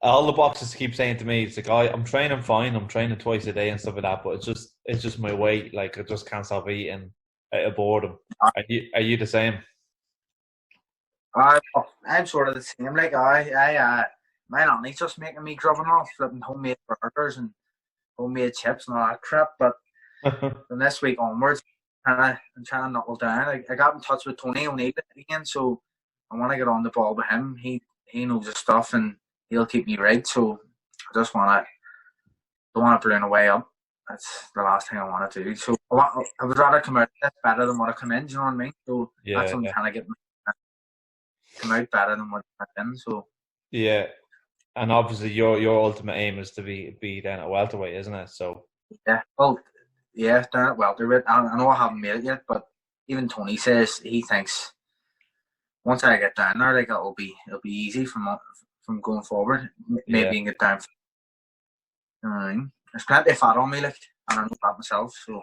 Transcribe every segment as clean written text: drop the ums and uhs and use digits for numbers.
all the boxes keep saying to me, it's like, I'm training fine, I'm training twice a day and stuff like that, but it's just my weight. Like I just can't stop eating out of boredom. Are you the same? I, I'm sort of the same. Like my nanny's just making me grubbing off flipping homemade burgers and homemade chips and all that crap. But from this week onwards, I'm trying to knuckle down. I got in touch with Tony O'Neill again, so I want to get on the ball with him. He knows his stuff and he'll keep me right. So I just want to don't want to balloon away up. That's the last thing I want to do. So I would rather come out this better than what I come in. Do you know what I mean? So that's Yeah, what I'm yeah, trying to get come out better than what I went in. So yeah. And obviously, your ultimate aim is to be down at welterweight, isn't it? So yeah, well, yeah, down at welterweight. I know I haven't made it yet, but even Tony says he thinks once I get down there, like it'll be easy from going forward. yeah, Maybe you can get down. You know what I mean? There's plenty of fat on me, like I don't know that myself. So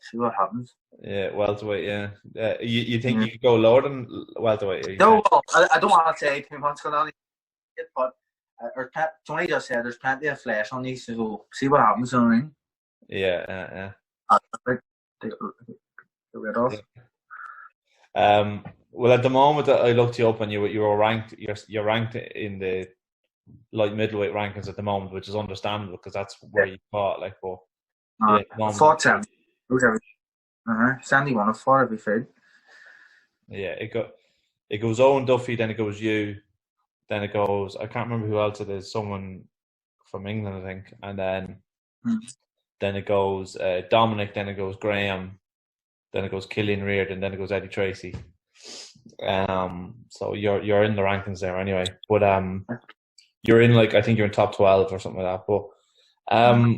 see what happens. yeah. Welterweight, yeah. You think Mm. you could go lower than welterweight? Are you saying? No, well, I don't want to say too much going on yet, but Tony just said there's plenty of flesh on these, so see what happens. You know what I mean? Yeah, yeah, Take, take it off. yeah. Well, at the moment that I looked you up and you were ranked, you're ranked in the light middleweight rankings at the moment, which is understandable because that's Yeah. where you fought. Like, but yeah, at the I moment, fought 70. Sandy won a fought every fight. yeah, it goes Owen Duffy, then it goes you, then it goes I can't remember who else it is, someone from England I think, and then it goes Dominic, then it goes Graham, then it goes Killian Reardon, then it goes Eddie Tracy. So you're in the rankings there anyway, but you're in like I think you're in top 12 or something like that. But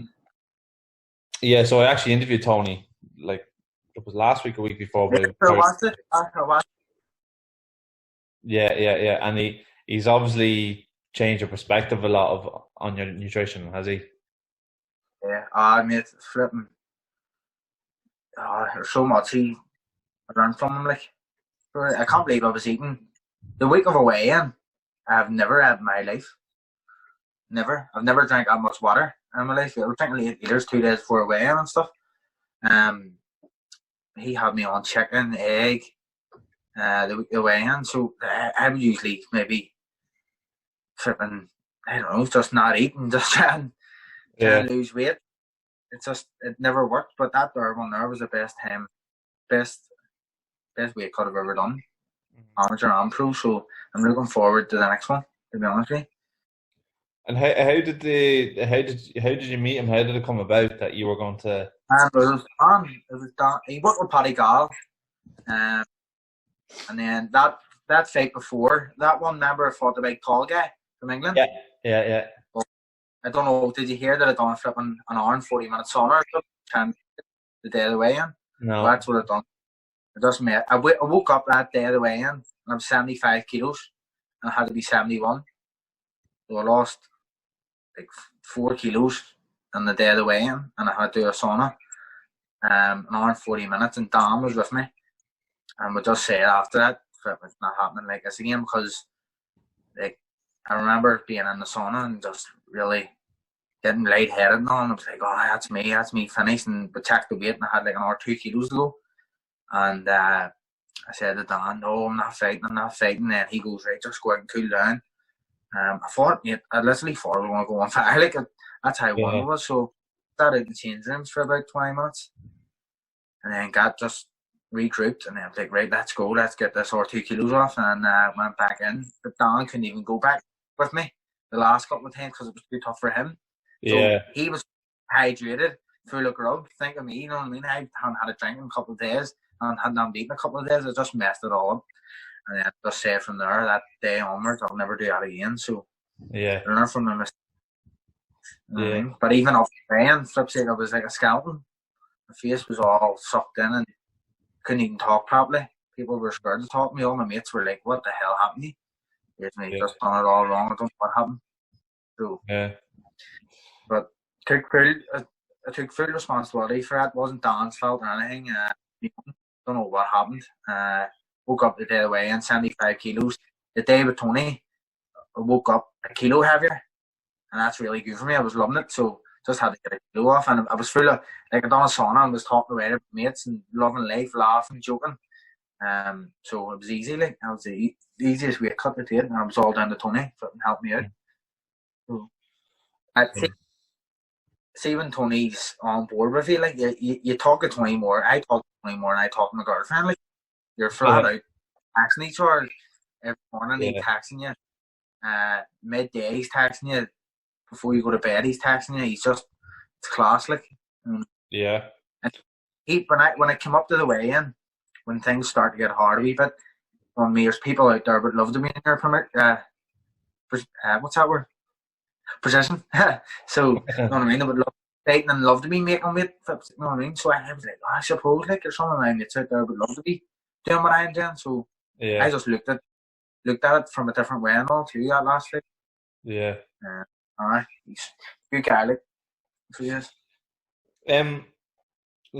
yeah, so I actually interviewed Tony like it was last week or week before, Yeah, but it I was watched it. I watched yeah, yeah, yeah, and he's obviously changed your perspective a lot of on your nutrition, has he? it. Yeah, I made flipping. There's so much he I learned from him. Like, I can't believe I was eating the week of a weigh-in. I've never had in my life. Never. I've never drank that much water in my life. I was drinking 8 liters 2 days before a weigh-in and stuff. Um, he had me on chicken, egg, the weigh-in. So I would usually maybe flipping, I don't know, just not eating, just trying Yeah, to lose weight. It never worked. But that third one there was the best best weight cut I've ever done, amateur and pro. So I'm looking forward to the next one. To be honest with you. and how did you meet him? How did it come about that you were going to? And it was Don. It was Don. He worked with Paddy Gall, um, and then that fight before that one, remember I fought the big tall guy from England. Yeah, yeah, yeah. Well, I don't know. Did you hear that I done flipping an hour and 40 minutes sauna and the day of the weigh-in? Well, No, that's what I done. I just met. I woke up that day of the weigh-in and I'm 75 kilos and I had to be 71. So I lost like 4 kilos on the day of the weigh-in and I had to do a sauna. An hour and 40 minutes, and Dan was with me, and we just said after that, it's not happening like this again because, like, I remember being in the sauna and just really getting lightheaded and all, and I was like, oh, that's me finished, and we checked the weight, and I had like another 2 kilos to go, and I said to Dan, no, I'm not fighting, and he goes, right, just go out and cool down. I literally thought I was going to go on fire, like, that's how one yeah, it was, so I started to change rooms for about 20 minutes. And then got just regrouped, and then I was like, right, let's go, let's get this or 2 kilos off, and went back in. But Dan couldn't even go back with me the last couple of times because it was too tough for him. So yeah, he was hydrated, full of grub. Think of me, you know what I mean? I hadn't had a drink in a couple of days, and hadn't had eaten a couple of days. I just messed it all up. And then just said from there, that day onwards, I'll never do that again. So yeah, I learned from my mistakes. yeah, But even off the end, flip side, I was like a skeleton. My face was all sucked in and couldn't even talk properly. People were scared to talk to me. All my mates were like, what the hell happened to you? Yes, mate, yeah, just done it all wrong. I don't know what happened. So, yeah, but I took full responsibility for that. It wasn't Dan's fault or anything. Don't know what happened. Woke up the day away and 75 kilos. The day with Tony, I woke up a kilo heavier, and that's really good for me. I was loving it, so just had to get a kilo off, and I was full of, like, I done a sauna and was talking away to mates and loving life, laughing, joking. So it was easy, like, that was the easiest way to cut the tape, and I was all down to Tony for help me out. So I see when Tony's on board with you, like, you talk to Tony more. I talk to Tony more than I talk to my girlfriend. Like, you're flat out texting each other every morning. He's texting you. Midday he's texting you. Before you go to bed he's texting you. He's just, it's class, like. Yeah. And when I come up to the weigh-in, when things start to get hard a wee bit, on me, there's people out there would love to be in their what's that word? Position. So, you know what I mean? They would love dating and love to be making weight. You know what I mean? So I was like, I suppose, like, there's some of my mates out there would love to be doing what I'm doing. So I just looked at it from a different way and all too that last week. Yeah. Alright. He's a good guy, like. So yes.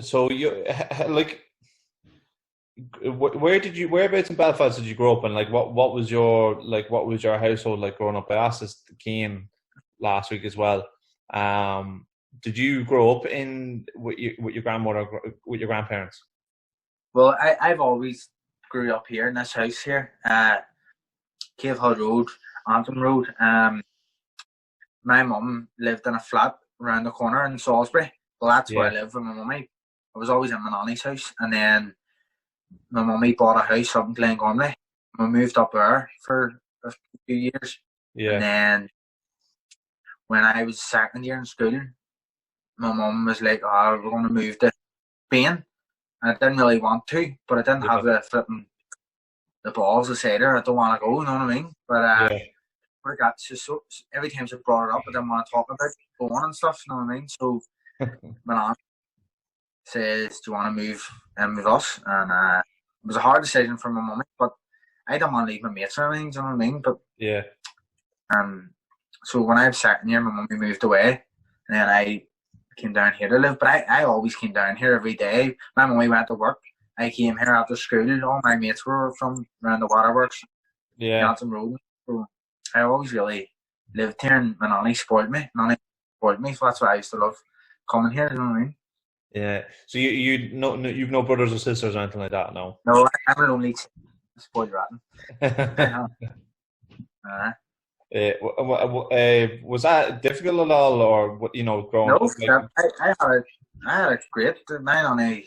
So you like, whereabouts in Belfast did you grow up, and like what was your household like growing up? I asked this to Cian last week as well. Did you grow up with your grandmother, with your grandparents? Well, I've always grew up here in this house here, Cave Hill Road, Antrim Road. My mum lived in a flat around the corner in Salisbury. Well, that's where I lived with my mummy. I was always in my nanny's house, and then my mummy bought a house up in Glengormley. We moved up there for a few years. Yeah. And then when I was second year in school, my mum was like, we're going to move to Spain. And I didn't really want to, but I didn't have the balls to say to her, I don't want to go, you know what I mean? But so every time she brought it up, I didn't want to talk about going and stuff, you know what I mean? So my aunt says, do you want to move in with us? And it was a hard decision for my mummy, but I didn't want to leave my mates or anything, do you know what I mean? But so when I was second year, my mummy moved away, and then I came down here to live. But I always came down here every day. My mummy went to work. I came here after school. All my mates were from around the waterworks, Johnson Road. So I always really lived here, and my nanny spoiled me. So that's why I used to love coming here, you know what I mean? Yeah. So you've no brothers or sisters or anything like that, no? No, I'm an only spoiled rotten. Was that difficult at all, or growing up? No, I had a great. My nanny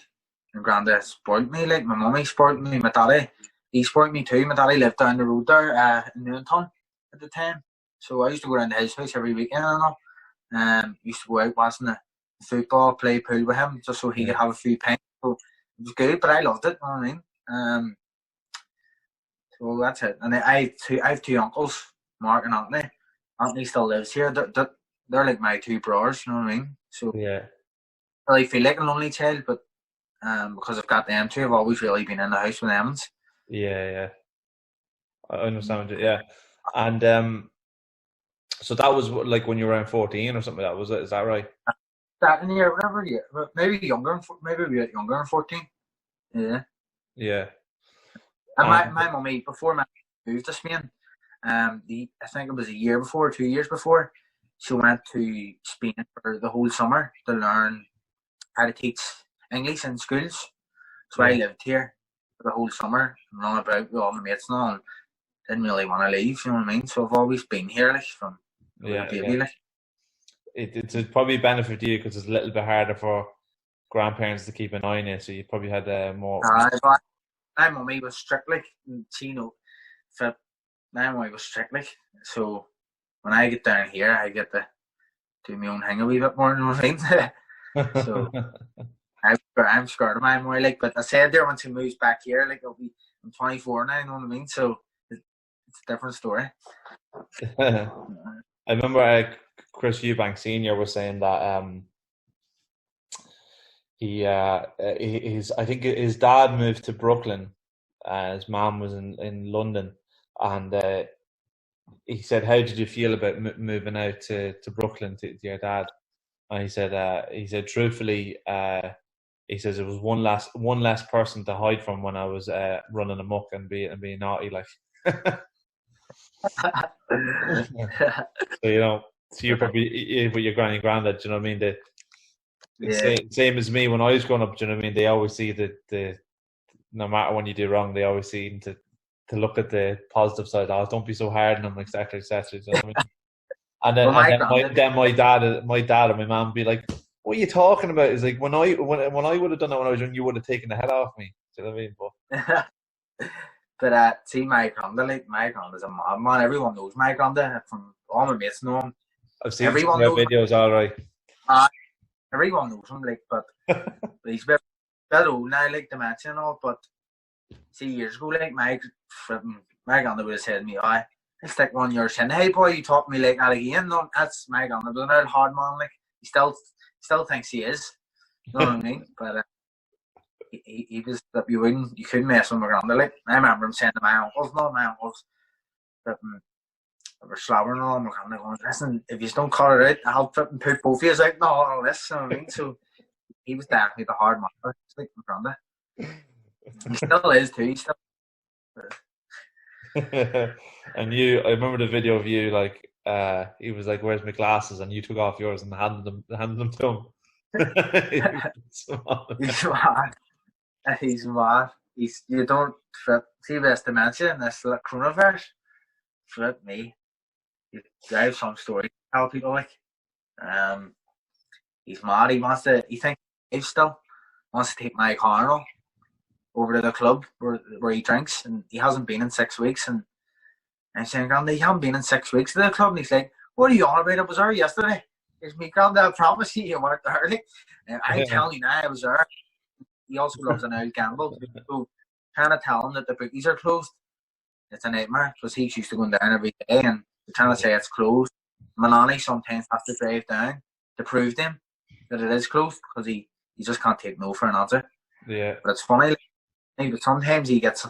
and granddad spoiled me. Like, my mummy spoiled me. My daddy, he spoiled me too. My daddy lived down the road there in Newton at the time, so I used to go around to his house every weekend and all. Used to go out watching the football, play pool with him, just so he could have a few pints. So it was good, but I loved it. You know what I mean? So that's it. And I have two uncles, Mark and Anthony. Anthony still lives here. They're like my two brothers, you know what I mean? So I really feel like an only child, but because I've got them two, I've always really been in the house with them. Yeah. I understand it, yeah. And so that was like when you were around 14 or something like that, was it? Is that right? Second year, whatever year. Maybe younger, maybe a bit younger than 14. Yeah. Yeah. And my mummy, before my moved to Spain, I think it was 2 years before, she went to Spain for the whole summer to learn how to teach English in schools. So I lived here for the whole summer, run about with all my mates and all, and didn't really want to leave, you know what I mean? So I've always been here, like, from baby, like. It's probably a benefit to you because it's a little bit harder for grandparents to keep an eye on you, so you probably had more. My mummy was strict, like, my mummy was strict, like, so when I get down here, I get to do my own thing a wee bit more, you know what I mean? So I'm scared of my mummy, like, but I said there when she moves back here, like, I'm 24 now, you know what I mean? So it's a different story. I remember Chris Eubank Senior was saying that I think his dad moved to Brooklyn. His mom was in London, and he said, "How did you feel about moving out to Brooklyn to your dad?" And he said, truthfully, he says it was one less person to hide from when I was running amok and being naughty, like. So so you're probably with your granny and granddad. Do you know what I mean? Yeah, Same as me when I was growing up. Do you know what I mean? They always see the no matter when you do wrong, they always seem to look at the positive side. Oh, don't be so hard on them, etc., etc. You know what I mean? well, my And granddad. then my dad and my mum be like, "What are you talking about?" It's like when I would have done that when I was young, you would have taken the head off me. Do you know what I mean? But see, my granddad, like my granddad's a madman. Everyone knows my granddad. From all my mates know him. I've seen some of Everyone their knows. videos, all right. Everyone knows him. Like, but he's a bit old now, like dementia and all. But see, years ago, like my granddad would have said to me, "I stick one in your chin. Hey boy, you talk to me like that again." No, that's my granddad. But an old hard man, like he still thinks he is. You know what I mean? But he was that you couldn't mess with my granddad. Like I remember him saying to my uncles, not my uncles, that they were slobbering on my granddad going, "Listen, if you don't cut it out, I'll put both of you out." No, all this. You know what I mean? So he was definitely the hard man. It's like my granddad. He still is too. He still. And I remember the video of you, like, he was like, "Where's my glasses?" And you took off yours and handed them to him. He's mad. He's mad. You don't flip. See this dementia and this coronavirus. Flip me. I have some story to tell people like. He's mad. He thinks he still wants to take my car over to the club where he drinks, and he hasn't been in 6 weeks. And I'm saying, "Granddad, you haven't been in 6 weeks to the club." And he's like, "What are you on about? I was there yesterday." It's me, "Granddad, I promise you weren't there." Like, and I'm telling you now, I was there. He also loves an old gamble. So trying to tell him that the bookies are closed, it's a nightmare because he's used to going down every day, and they're trying to say it's closed. My nanny sometimes has to drive down to prove to him that it is closed because he just can't take no for an answer. Yeah. But it's funny, like, but sometimes he gets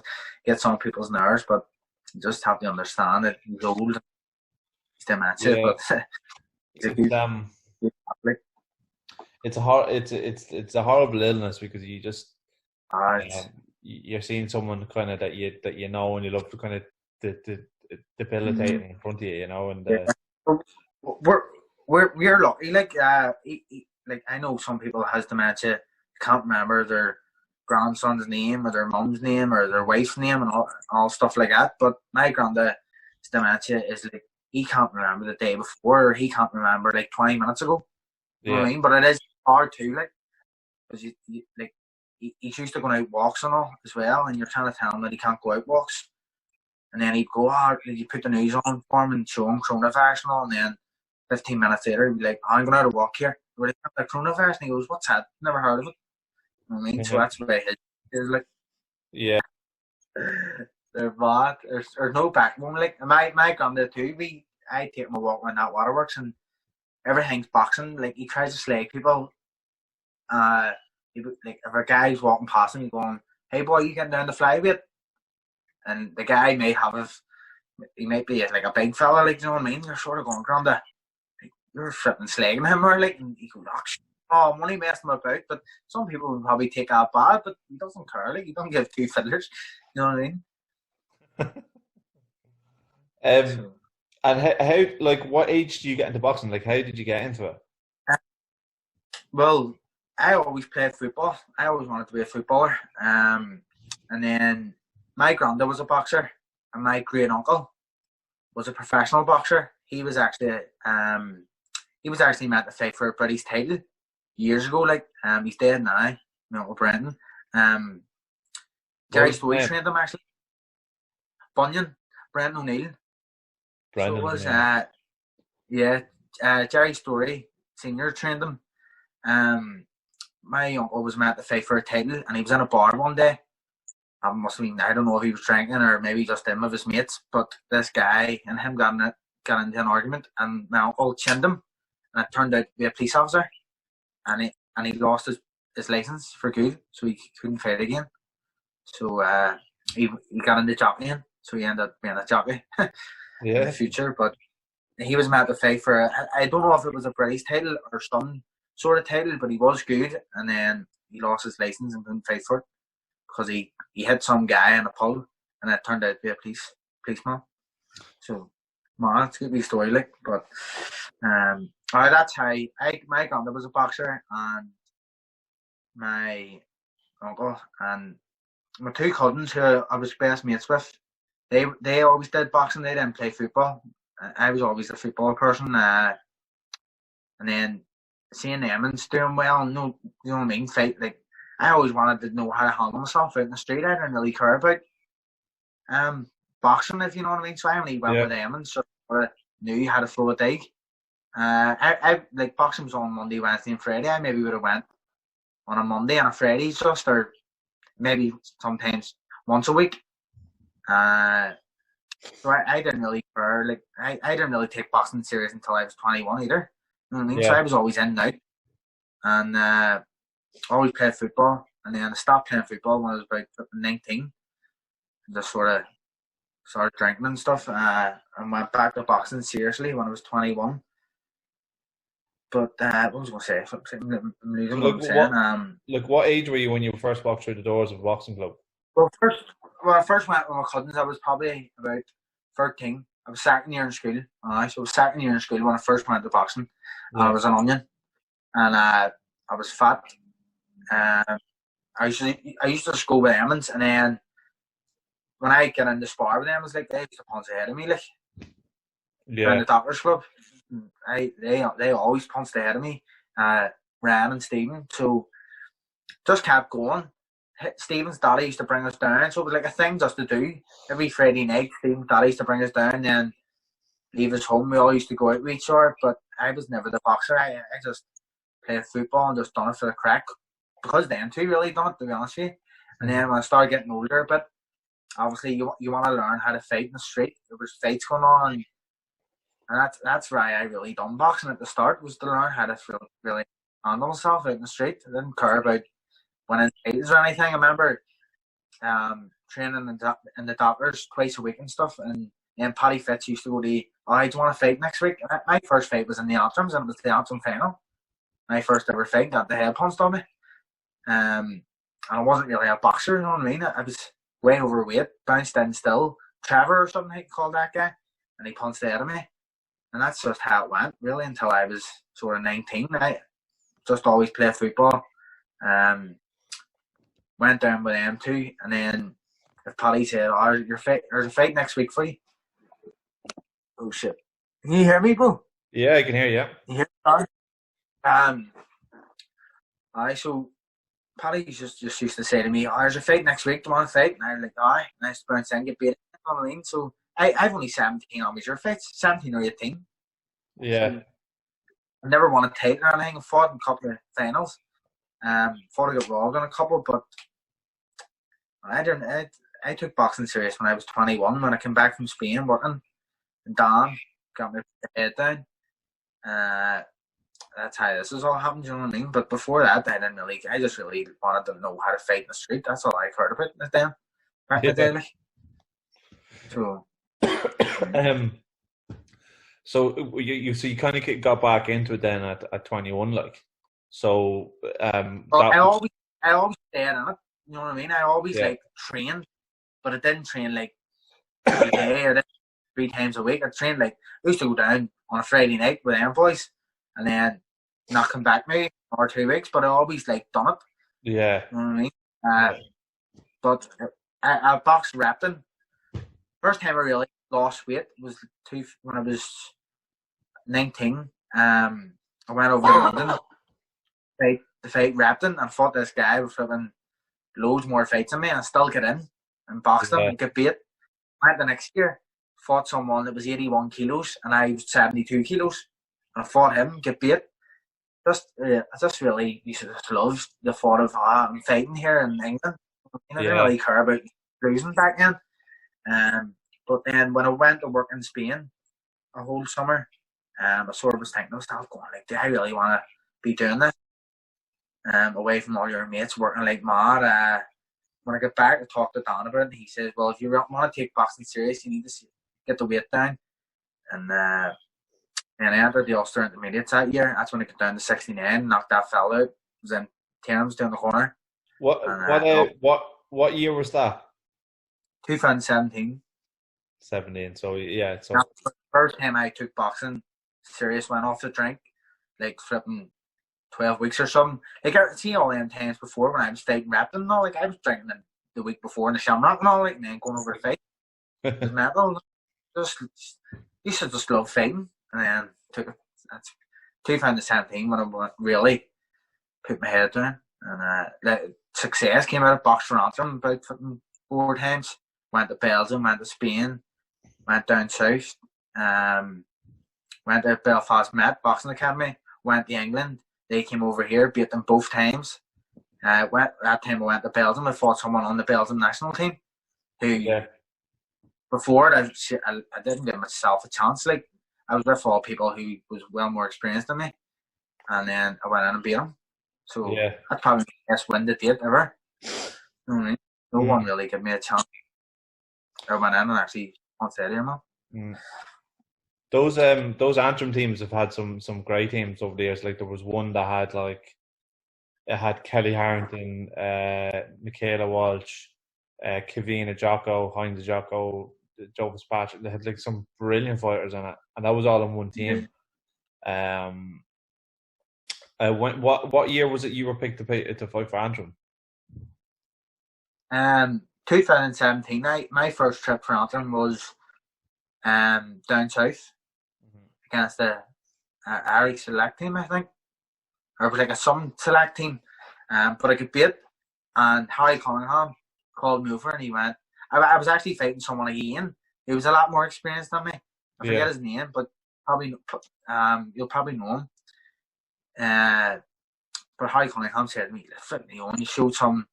on people's nerves, but you just have to understand that he's old, he's dementia, but he's a good Catholic. It's a horrible illness because you just you're seeing someone kind of that you know and you love to kind of debilitating in front of you, and we're lucky. Like like I know some people has dementia, can't remember their grandson's name or their mum's name or their wife's name and all stuff like that. But my granddad's dementia is like he can't remember the day before, or he can't remember like 20 minutes ago. You know what I mean? But it is hard too, like, because you like he's used to going out walks and all as well, and you're trying to tell him that he can't go out walks, and then he'd go out, you put the news on for him and show him coronavirus and all, and then 15 minutes later he'd be like, "I'm going out to walk here." We're like, "The coronavirus," and he goes, "What's that? Never heard of it." You know what I mean? So that's why his is like, they're bad. There's no backbone. Like my granddad too. I take him a walk around that waterworks and everything's boxing. Like he tries to slag people. Like if a guy's walking past him, he's going, "Hey boy, you getting down the flyweight?" And the guy may he might be like a big fella, like, you know what I mean? You're sort of going, "Granda, like, you're flipping slagging him," or like, and he goes, "Oh, I'm only messing about." But some people would probably take that bad, but he doesn't care. Like he don't give two fiddlers. You know what I mean? And how like what age do you get into boxing? Like how did you get into it? Well, I always played football. I always wanted to be a footballer. And then my granddad was a boxer, and my great uncle was a professional boxer. He was actually meant to fight for a British title years ago. Like he's dead now. My uncle Brendan. Jerry Story trained him actually. Bunyan, Brendan O'Neill. So it was Jerry Story Senior trained him. My uncle was meant to fight for a title, and he was in a bar one day. I don't know if he was drinking or maybe just him with his mates, but this guy and him got into an argument, and my uncle chinned him, and it turned out to be a police officer, and he lost his license for good, so he couldn't fight again. So he got into jockeying, so he ended up being a jockey in the future. But he was meant to fight for I don't know if it was a British title or some sort of title, but he was good, and then he lost his license and couldn't fight for it because he hit some guy in a pub, and it turned out to be a policeman. So, man, it's a good wee story, like. But that's how my granddad was a boxer, and my uncle and my two cousins who I was best mates with, they always did boxing. They didn't play football. I was always a football person. And then seeing them and doing well, no, you know what I mean? Fight, like, I always wanted to know how to handle myself out in the street. I didn't really care about boxing, if you know what I mean. So I only went with them and sort of knew how to throw a dig. I like boxing was on Monday, Wednesday, and Friday. I maybe would have went on a Monday and a Friday just, or maybe sometimes once a week. So I didn't really care. Like I didn't really take boxing serious until I was 21 either. You know what I mean? So I was always in and out, and always played football. And then I stopped playing football when I was about 19. Just sort of started drinking and stuff, and went back to boxing seriously when I was 21. But what was I going to say? I'm losing what I'm saying. Like, what age were you when you first walked through the doors of a boxing club? Well, when I first went with my cousins, I was probably about 13. I was second year in school. So I was second year in school when I first went to boxing. I was an onion, and I was fat. I used to just go with Emmons, and then when I get in the spar with them, it's like they used to punch ahead of me, like in the doctor's club. They always punched ahead of me, Ryan and Stephen. So just kept going. Stephen's daddy used to bring us down, so it was like a thing just to do. Every Friday night, Stephen's daddy used to bring us down, and then leave us home. We all used to go out with each other, but I was never the boxer. I just played football and just done it for the crack, because them two really done it, to be honest with you. And then when I started getting older a bit, obviously you want to learn how to fight in the street. There was fights going on, and that's why I really done boxing at the start, was to learn how to really handle myself out in the street. I didn't care about winning titles or anything. I remember training in the doctors twice a week and stuff, and then Paddy Fitz used to go to, do you want to fight next week? And my first fight was in the Anthems, and it was the Anthem final. My first ever fight, got the head punched on me. And I wasn't really a boxer, you know what I mean? I was way overweight, bounced in still. Trevor or something, he called that guy, and he punched the head of me. And that's just how it went, really, until I was sort of 19. I just always played football. Went down with them too, and then if Paddy said, there's a fight next week for you. Oh shit. Can you hear me, bro? Yeah, I can hear you. You hear me? So Paddy just used to say to me, there's a fight next week, do you want to fight? And I was like, aye. And I used to bounce in and get beat. You know what I mean? So I've only 17 amateur fights, 17 or 18. Yeah. So I never won a title or anything. I fought in a couple of finals. Thought I got robbed in a couple, but I took boxing serious when I was 21. When I came back from Spain working, and Dan got me head down. That's how this has all happened. You know what I mean? But before that, I just really wanted to know how to fight in the street. That's all I heard about it then. Back in the day, like. So. So you kind of got back into it then at 21, like. So I always stayed in it. You know what I mean? I always like trained, but I didn't train like every day or 3 times a week. I trained like, I used to go down on a Friday night with them boys, and then not come back maybe 1 or 2 weeks. But I always like done it. Yeah. You know what I mean? But I boxed Repton. First time I really lost weight was when I was 19. I went over to London to fight Repton and fought this guy with flipping loads more fights than me, and I still get in and boxed him and get beat. Went the next year, fought someone that was 81 kilos and I was 72 kilos, and I fought him, get beat. I just really used to love the thought of I'm fighting here in England. I didn't really care about losing back then. But then when I went to work in Spain a whole summer, I sort of was thinking to myself, going like, do I really want to be doing this? Away from all your mates, working like mad. When I got back, I talked to Dan about it, and he says, well, if you want to take boxing serious, you need to get the weight down. And I entered the Ulster Intermediates that year. That's when I got down to 69, knocked that fella out. It was in Tiernan's down the corner. What year was that? 2017. 17. So yeah, so That's the first time I took boxing serious, went off the drink, like flipping 12 weeks or something. Like I see all them times before when I was fighting rapping and all, like I was drinking the week before in the shamrock and all, like, and then going over the fight. It was mental. Just used to just love fighting, and then took it. That's 2017 when I really put my head down, and success came out of Box for Antrim about 4 times. Went to Belgium, went to Spain, went down south, went to Belfast Met Boxing Academy, went to England. They came over here, beat them both times. That time I went to Belgium. I fought someone on the Belgium national team who, before I didn't give myself a chance. Like, I was with all people who was well more experienced than me, and then I went in and beat him. So that's probably the best win to date ever. You know what I mean? No one really gave me a chance. I went in and actually won there, man. Those Antrim teams have had some great teams over the years. Like there was one that had Kelly Harrington, Michaela Walsh, Kavina Jocko, Heinz Jocko, Joe Fitzpatrick. They had like some brilliant fighters in it, and that was all in one team. What year was it you were picked to fight for Antrim? 2017. My first trip for Antrim was down south against the Irish select team, I think, or it was like a some select team, but I could beat. And Harry Cunningham called me over, and he went. I was actually fighting someone again. He was a lot more experienced than me. I forget his name, but probably you'll probably know him. But Harry Cunningham said to me, "Flip me on, you showed some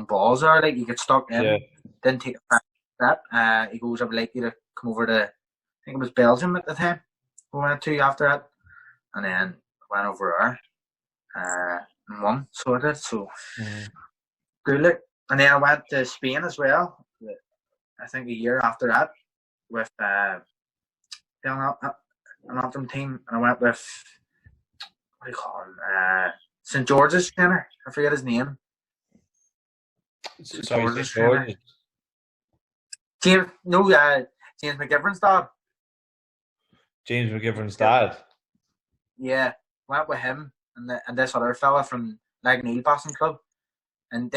balls there, like you get stuck in." Yeah. Didn't take a step. He goes, "I would like you to come over to," I think it was Belgium at the time. We went to after that, and then went over there and won. So I did. So good look. And then I went to Spain as well. I think a year after that with an Antrim team, and I went with, what do you call him? St George's trainer. I forget his name. St George's trainer. James McGivern's dad. James McGivern's dad. Yeah, went with him and this other fella from Lagneil Boxing Club, and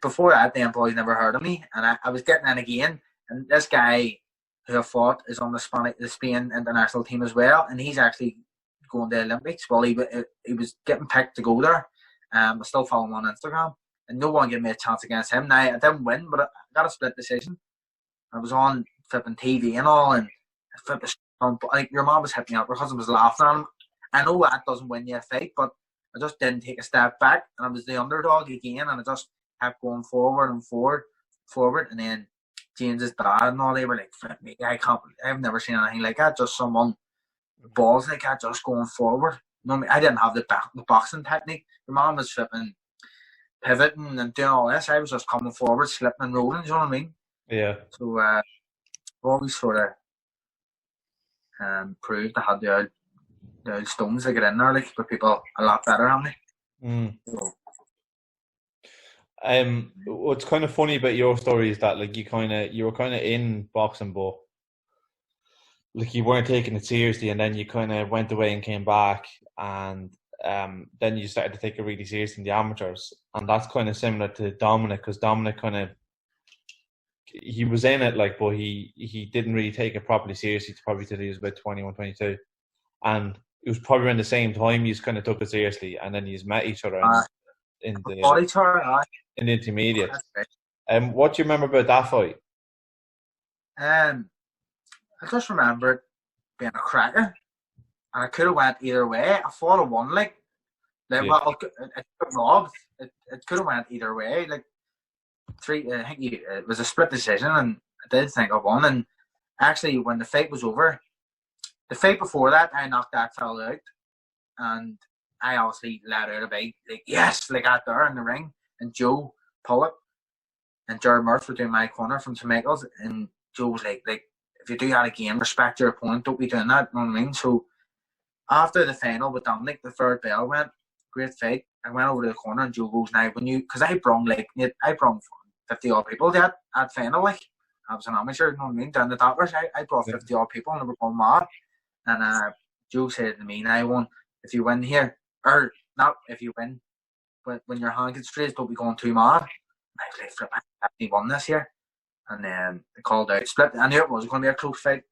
before that, the boys never heard of me, and I was getting in again, and this guy who I fought is on the Spain international team as well, and he's actually going to the Olympics. Well, he was getting picked to go there. I still follow him on Instagram, and no one gave me a chance against him. Now, I didn't win, but I got a split decision. I was on flipping TV and all, and like your mom was hitting me up because I was laughing at him. I know that doesn't win you a fight, but I just didn't take a step back, and I was the underdog again, and I just kept going forward and forward, and then James's dad and all, they were like, "Flip me, I've never seen anything like that. Just someone balls like that, just going forward." You know what I mean? I didn't have the boxing technique. Your mom was flipping, pivoting and doing all this. I was just coming forward, slipping and rolling. You know what I mean? Yeah. So always sort of proved I had the old stones to get in there, like, with people a lot better than me. So, what's kind of funny about your story is that, like, you were kind of in boxing, but like you weren't taking it seriously, and then you kind of went away and came back, and then you started to take it really seriously in the amateurs, and that's kind of similar to Dominic, because Dominic he was in it, like, but he didn't really take it properly seriously probably till he was about 21, 22, and it was probably around the same time you kind of took it seriously, and then you met each other in the intermediate. What do you remember about that fight? I just remember it being a cracker, and I could have went either way. I thought I won, well, it could have went either way. Like I think it was a split decision, and I did think I won. And actually, when the fight was over, the fight before that, I knocked that fella out, and I obviously let out a big, like, yes, like out there in the ring, and Joe Pollock and Jared Murph were doing my corner from St Michael's, and Joe was like, if you do that again, respect your opponent, don't be doing that, you know what I mean? So after the final with Dominic, the third bell went, great fight. I went over to the corner, and Joe goes, "Now, because I brung 50 odd people to that final, like, I was an amateur, you know what I mean, down the Dockers. I brought 50 odd people and they were going mad. And Joe said to me, now one, if you win here, or not if you win, but when your hand gets raised, don't be going too mad. I was like, flip, I definitely won this year. And then they called out split. I knew it was going to be a close fight.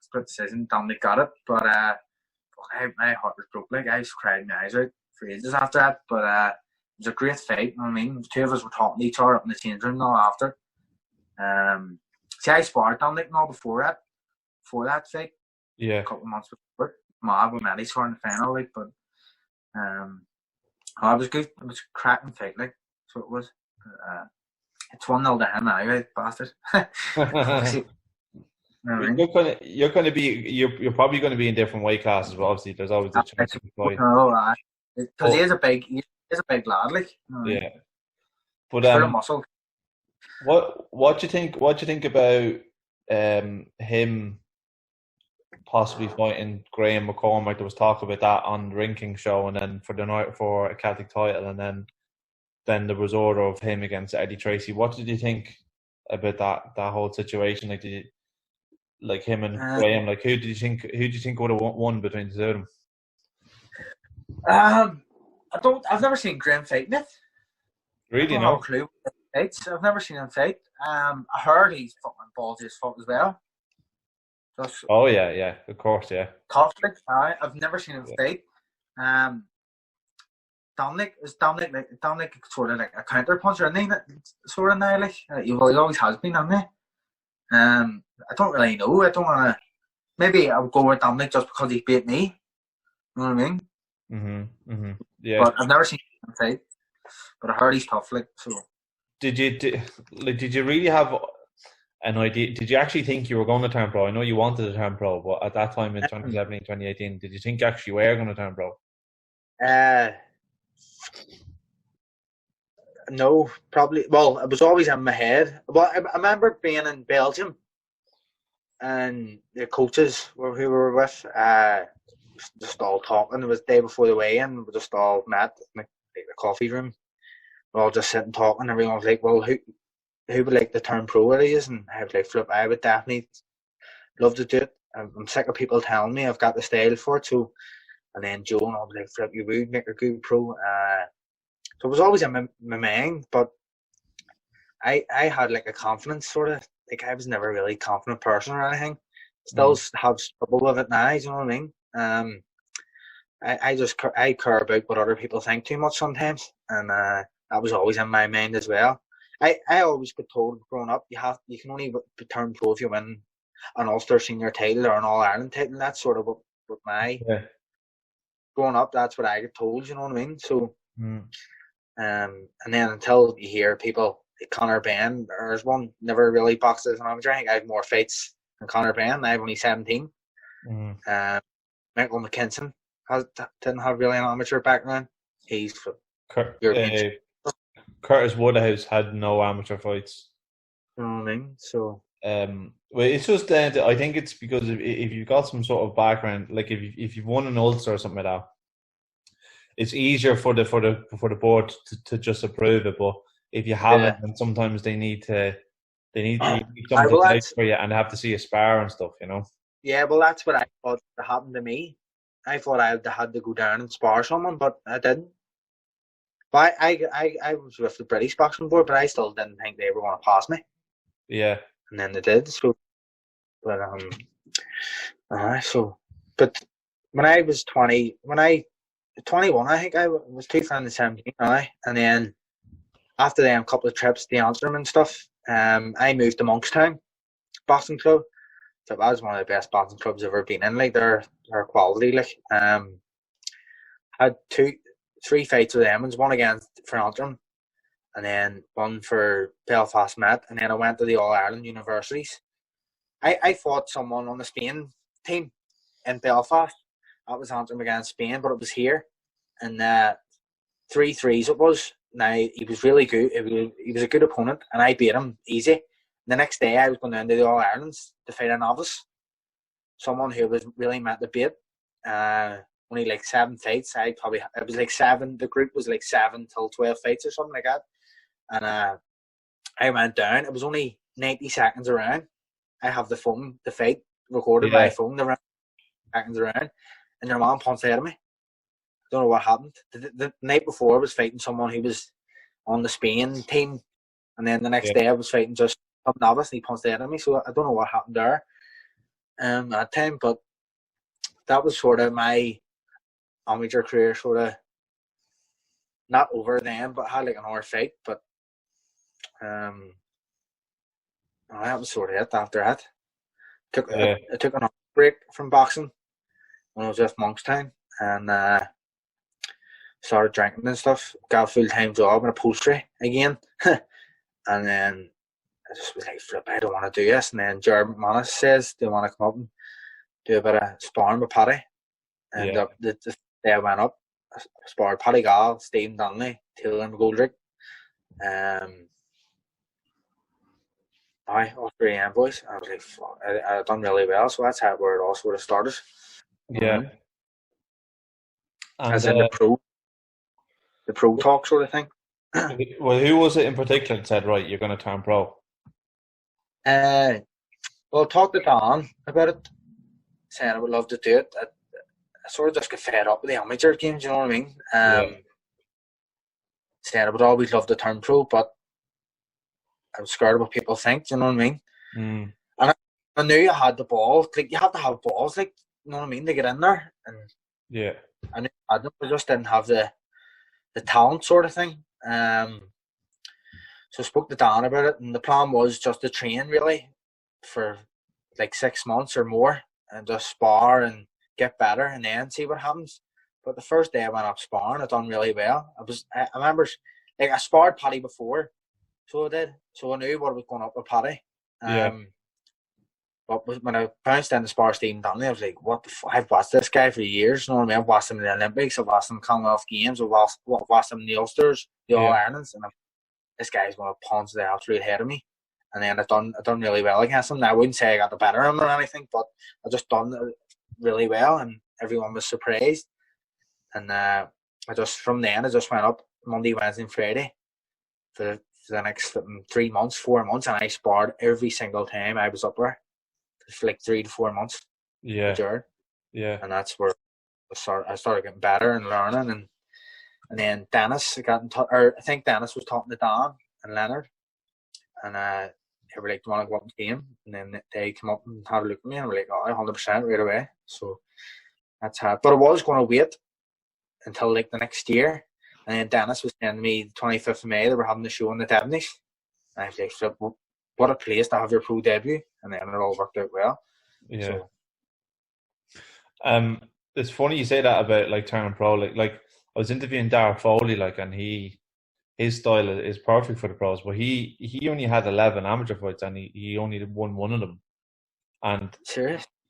Split decision, Dominic got it. But my heart was broke. Like, I was crying my eyes out for ages after that. But it was a great fight, you know what I mean? The two of us were talking to each other up in the change room now after. See, I sparred Dominic now before that fight. Yeah. A couple of months before. Mad with Maddie scoring the final, like, but it was good. It was a cracking fight, like, so it was. It's 1-0 to him anyway, bastard. You're probably going to be in different weight classes, but obviously there's always the chance to fight. Because he is a big lad, like. Yeah. But full of muscle. What do you think? What do you think about him possibly fighting Graham McCormack? There was talk about that on the Ring show, and then for a Celtic title, and then the resort of him against Eddie Tracy. What did you think about that whole situation? Like, did you like him and Graham? Like, who do you think would have won between the two of them? I've never seen Graham fighting it. Really, I don't have a clue. I've never seen him fight. I heard he's fucking ballsy as fuck as well. Oh yeah, of course, yeah. Tough, like, I've never seen him fight. Dominic sort of like a counter puncher, isn't he? Sort of now, like, he always has been, hasn't he? I don't really know. I don't want to. Maybe I'll go with Dominic just because he beat me. You know what I mean? Yeah. But I've never seen him fight. But I heard he's tough, like, so. Did you really have an idea? Did you actually think you were going to turn pro? I know you wanted to turn pro, but at that time in 2017, 2018, did you think you actually were going to turn pro? No, probably. Well, it was always in my head. Well, I remember being in Belgium, and the coaches who we were with, just all talking. It was the day before the weigh-in. We just all met in the coffee room. We all just sitting talking. Everyone was like, "Well, who would like to turn pro?" It is, and I was like, "Flip, I would definitely love to do it. I'm sick of people telling me I've got the style for it." So, and then Joe and I was like, "Flip, you would make a good pro." So it was always in my mind, but I had like a confidence sort of, like, I was never really a confident person or anything. Still have trouble with it now, you know what I mean? I care about what other people think too much sometimes, and that was always in my mind as well. I always got told growing up, you can only turn pro if you win an Ulster senior title or an All Ireland title. That's sort of what my growing up. That's what I get told. You know what I mean? So, and then until you hear people like Conor Ben, there's one never really boxed as an amateur. I think I have more fights than Conor Ben. I have only 17. Michael McKinson didn't have really an amateur background. He's European. Curtis Woodhouse had no amateur fights. You know what I mean? So, well, it's just I think it's because if you've got some sort of background, like if you've won an Ulster or something like that, it's easier for the board to just approve it. But if you haven't, then sometimes they need something to for you, and they have to see a spar and stuff, you know. Yeah, well, that's what I thought happened to me. I thought I had to go down and spar someone, but I didn't. But I was with the British boxing board, but I still didn't think they were going to pass me. Yeah. And then they did. So, but but when I was 21, I think I was 2017, and then after them couple of trips to Amsterdam and stuff, I moved to Monkstown Boxing Club. So that was one of the best boxing clubs I've ever been in. Like, they're quality. Like, had 3 fights with them. One against for Antrim, and then one for Belfast Met, and then I went to the All Ireland Universities. I fought someone on the Spain team in Belfast. That was Antrim against Spain, but it was here, and 3-3s it was. Now, he was really good. He was a good opponent, and I beat him easy. The next day, I was going down to the All Irelands to fight a novice, someone who was really meant to beat. Only like 7 fights. It was like 7. The group was like 7 till 12 fights or something like that. And I went down. It was only 90 seconds around. I have the phone, the fight recorded by phone, the 90 seconds around, and your man punched out of me. Don't know what happened. The night before I was fighting someone who was on the Spain team, and then the next day I was fighting just some novice, and he punched out of me. So I don't know what happened there at that time, but that was sort of my amateur career, sort of not over then, but I had like an hour fight. But that was sort of it. After that, I took an break from boxing when I was with Monkstown, and started drinking and stuff. Got a full-time job in upholstery again, and then I just was like, flip, I don't want to do this. And then Jared McManus says, do you want to come up and do a bit of sparring with Paddy? And the day I went up, I sparred Paddy Gall, Stephen Donnelly, Tiernan Bradley. All 3 AM boys. I was like, fuck, I done really well. So that's where it all sort of started. Yeah. And, as in the pro talk sort of thing. Well, who was it in particular that said, right, you're going to turn pro? Well, talked to Don about it, saying I would love to do it. I sort of just get fed up with the amateur games, you know what I mean? Saying I would always love to turn pro, but I was scared of what people think, you know what I mean? And I knew I had the balls. Like, you have to have balls, like, you know what I mean, to get in there. And I knew I had them, I just didn't have the talent sort of thing. So I spoke to Dan about it, and the plan was just to train really for like 6 months or more and just spar and get better and then see what happens. But the first day I went up sparring, I done really well. I remember, like, I sparred Paddy before, so I did. So I knew what was going up with Paddy. But when I bounced in the spar Stephen Donnelly, I was like, what the fuck? I've watched this guy for years, you know what I mean? I've watched him in the Olympics, I've watched him in Commonwealth Games, I've watched him in the Ulsters, the All-Irelands, and this guy's going to punch the absolute head of me. And then I done really well against him. Now, I wouldn't say I got the better of him or anything, but I just done really well, and everyone was surprised. And from then I just went up Monday, Wednesday, and Friday for the next 3 months, 4 months, and I sparred every single time I was up there for like 3 to 4 months. And that's where I started getting better and learning, and then Dennis got in touch, or I think Dennis was talking to Dan and Leonard, and they were like, do you want to go up and see him? And then they come up and had a look at me, and we're like, oh, 100% right away. So that's how. But I was going to wait until like the next year, and then Dennis was telling me the 25th of May they were having the show in the Devonish, and I was like, what a place to have your pro debut, and then it all worked out well. It's funny you say that about like turning pro. Like I was interviewing Darragh Foley, like, and his style is perfect for the pros, but he only had 11 amateur fights, and he only won one of them. And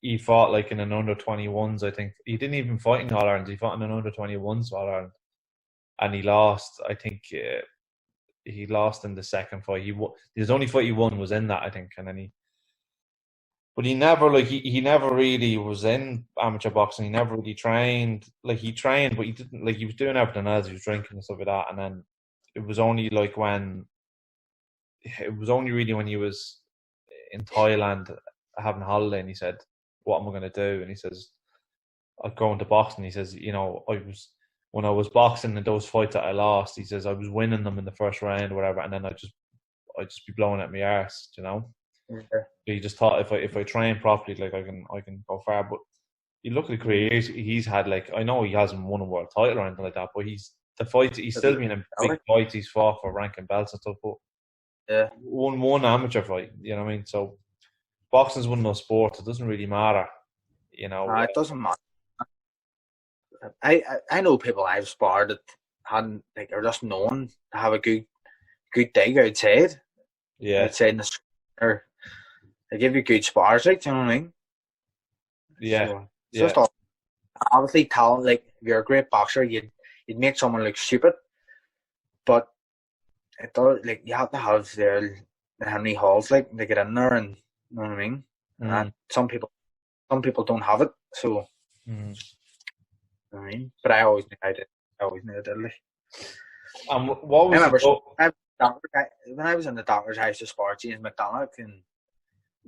he fought like in an under 21s. I think he didn't even fight in All Ireland. He fought in an under 21s All Ireland, and he lost. I think he lost in the second fight. His only fight he won was in that, I think, and then but he never he never really was in amateur boxing. He never really trained. Like, he trained, but he didn't, like, he was doing everything else. He was drinking and stuff like that. And then it was only really when he was in Thailand having a holiday, and he said, what am I going to do? And he says, I'm going to boxing. He says, you know, when I was boxing in those fights that I lost, he says, I was winning them in the first round or whatever, and then I'd just be blowing at my arse, you know. He just thought if I train properly, like, I can go far. But you look at the career he's had. Like, I know he hasn't won a world title or anything like that, but he's still been in big fights. He's fought for ranking belts and stuff. But one amateur fight, you know what I mean? So boxing's one of those sports. It doesn't really matter, you know. It doesn't matter. I know people I've sparred that hadn't, like, are just known to have a good dig outside. Outside in the street, or they give you good spars, like, do you know what I mean? So it's just obviously talent. Like, if you're a great boxer, you'd make someone look stupid, but it does, like, you have to have their Henry Halls, like, to get in there, and you know what I mean. And some people don't have it, so you know what I mean. But I always knew I did. Like. What was when I was in the doctor's house to spar, James McDonagh and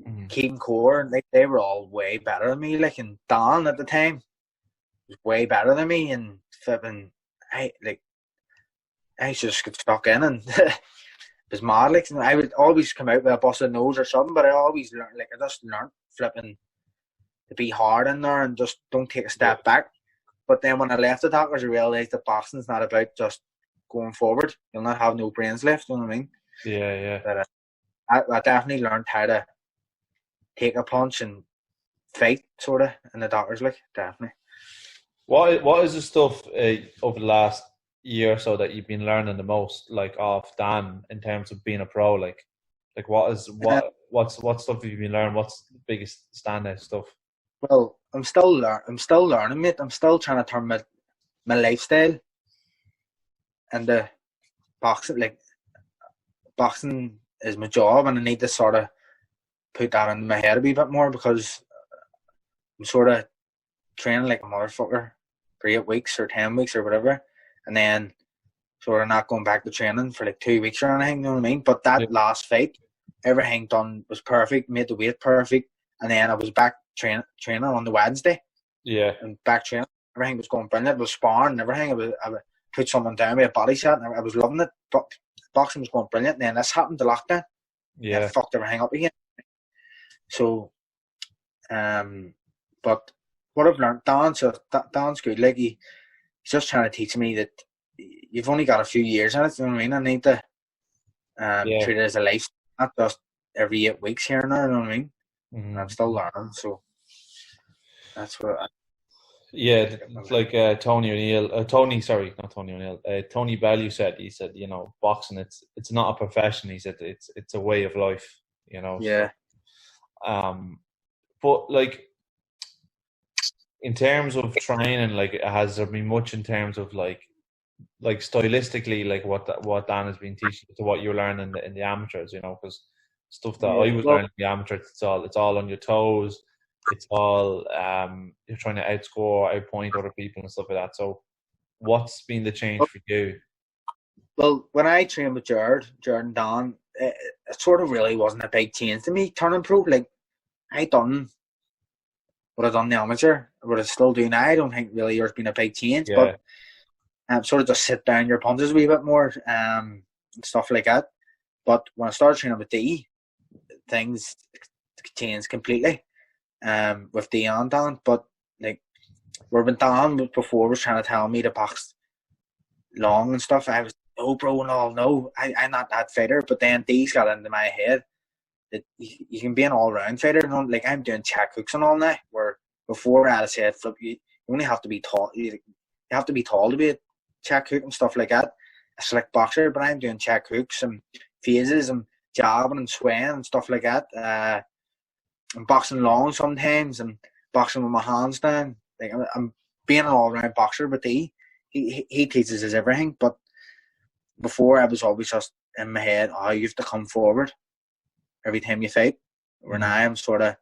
Mm. Keaton Core, they were all way better than me. Like, and Don at the time was way better than me, and flipping, I just got stuck in, and it was mad. Like, and I would always come out with a busted nose or something, but I always learned, like, I just learned flipping to be hard in there and just don't take a step back. But then when I left the doctors, I realised that boxing's not about just going forward. You'll not have no brains left, you know what I mean? Yeah. But I definitely learned how to take a punch and fight, sort of, in the doctors, like, definitely. What is the stuff over the last year or so that you've been learning the most, like off Dan, in terms of being a pro? Like what stuff have you been learning? What's the biggest standout stuff? Well, I'm still learning, mate. I'm still trying to turn my lifestyle into boxing. Like, boxing is my job, and I need to sort of put that into my head a wee bit more, because I'm sort of training like a motherfucker for 8 weeks or 10 weeks or whatever, and then sort of not going back to training for like 2 weeks or anything, you know what I mean? But that last fight, everything done was perfect, made the weight perfect, and then I was back training on the Wednesday. Yeah. And back training, everything was going brilliant. It was sparring and everything. I would put someone down with a body shot, and I was loving it. But boxing was going brilliant. And then this happened, the lockdown. Yeah. It fucked everything up again. So, but what I've learned, Dan's good. Like, he's just trying to teach me that you've only got a few years in it. You know what I mean? I need to treat it as a life, not just every 8 weeks here and there. You know what I mean? Mm-hmm. And I'm still learning, so that's what. It's like Tony Bellew said. He said, you know, boxing, it's not a profession. He said it's a way of life. You know. Yeah. So, but like, in terms of training, like, has there been much in terms of like stylistically, like what Dan has been teaching to what you're learning in the amateurs? You know, because stuff that I was learning in the amateurs, it's all on your toes. It's all you're trying to outpoint other people and stuff like that. So, what's been the change for you? Well, when I trained with Jared and Dan, it sort of really wasn't a big change to me turning pro. Like, I done what I done in the amateur, what I still do now. I don't think really there's been a big change, but sort of just sit down your punches a wee bit more, and stuff like that. But when I started training with D, things changed completely. With D and Dan, but like, where when Dan before was trying to tell me to box long and stuff, I was no, bro, no, I'm not that fighter. But then D's got into my head that you can be an all round fighter. You know? Like, I'm doing check hooks and all now, where before I had said, flip, you only have to be tall. You have to be tall to be a check hook and stuff like that. A slick boxer, but I'm doing check hooks and phases and jabbing and swaying and stuff like that. I'm boxing long sometimes and boxing with my hands down. Like, I'm being an all-round boxer, but he teaches us everything. But before, I was always just in my head, you have to come forward every time you fight. Where now I'm sort of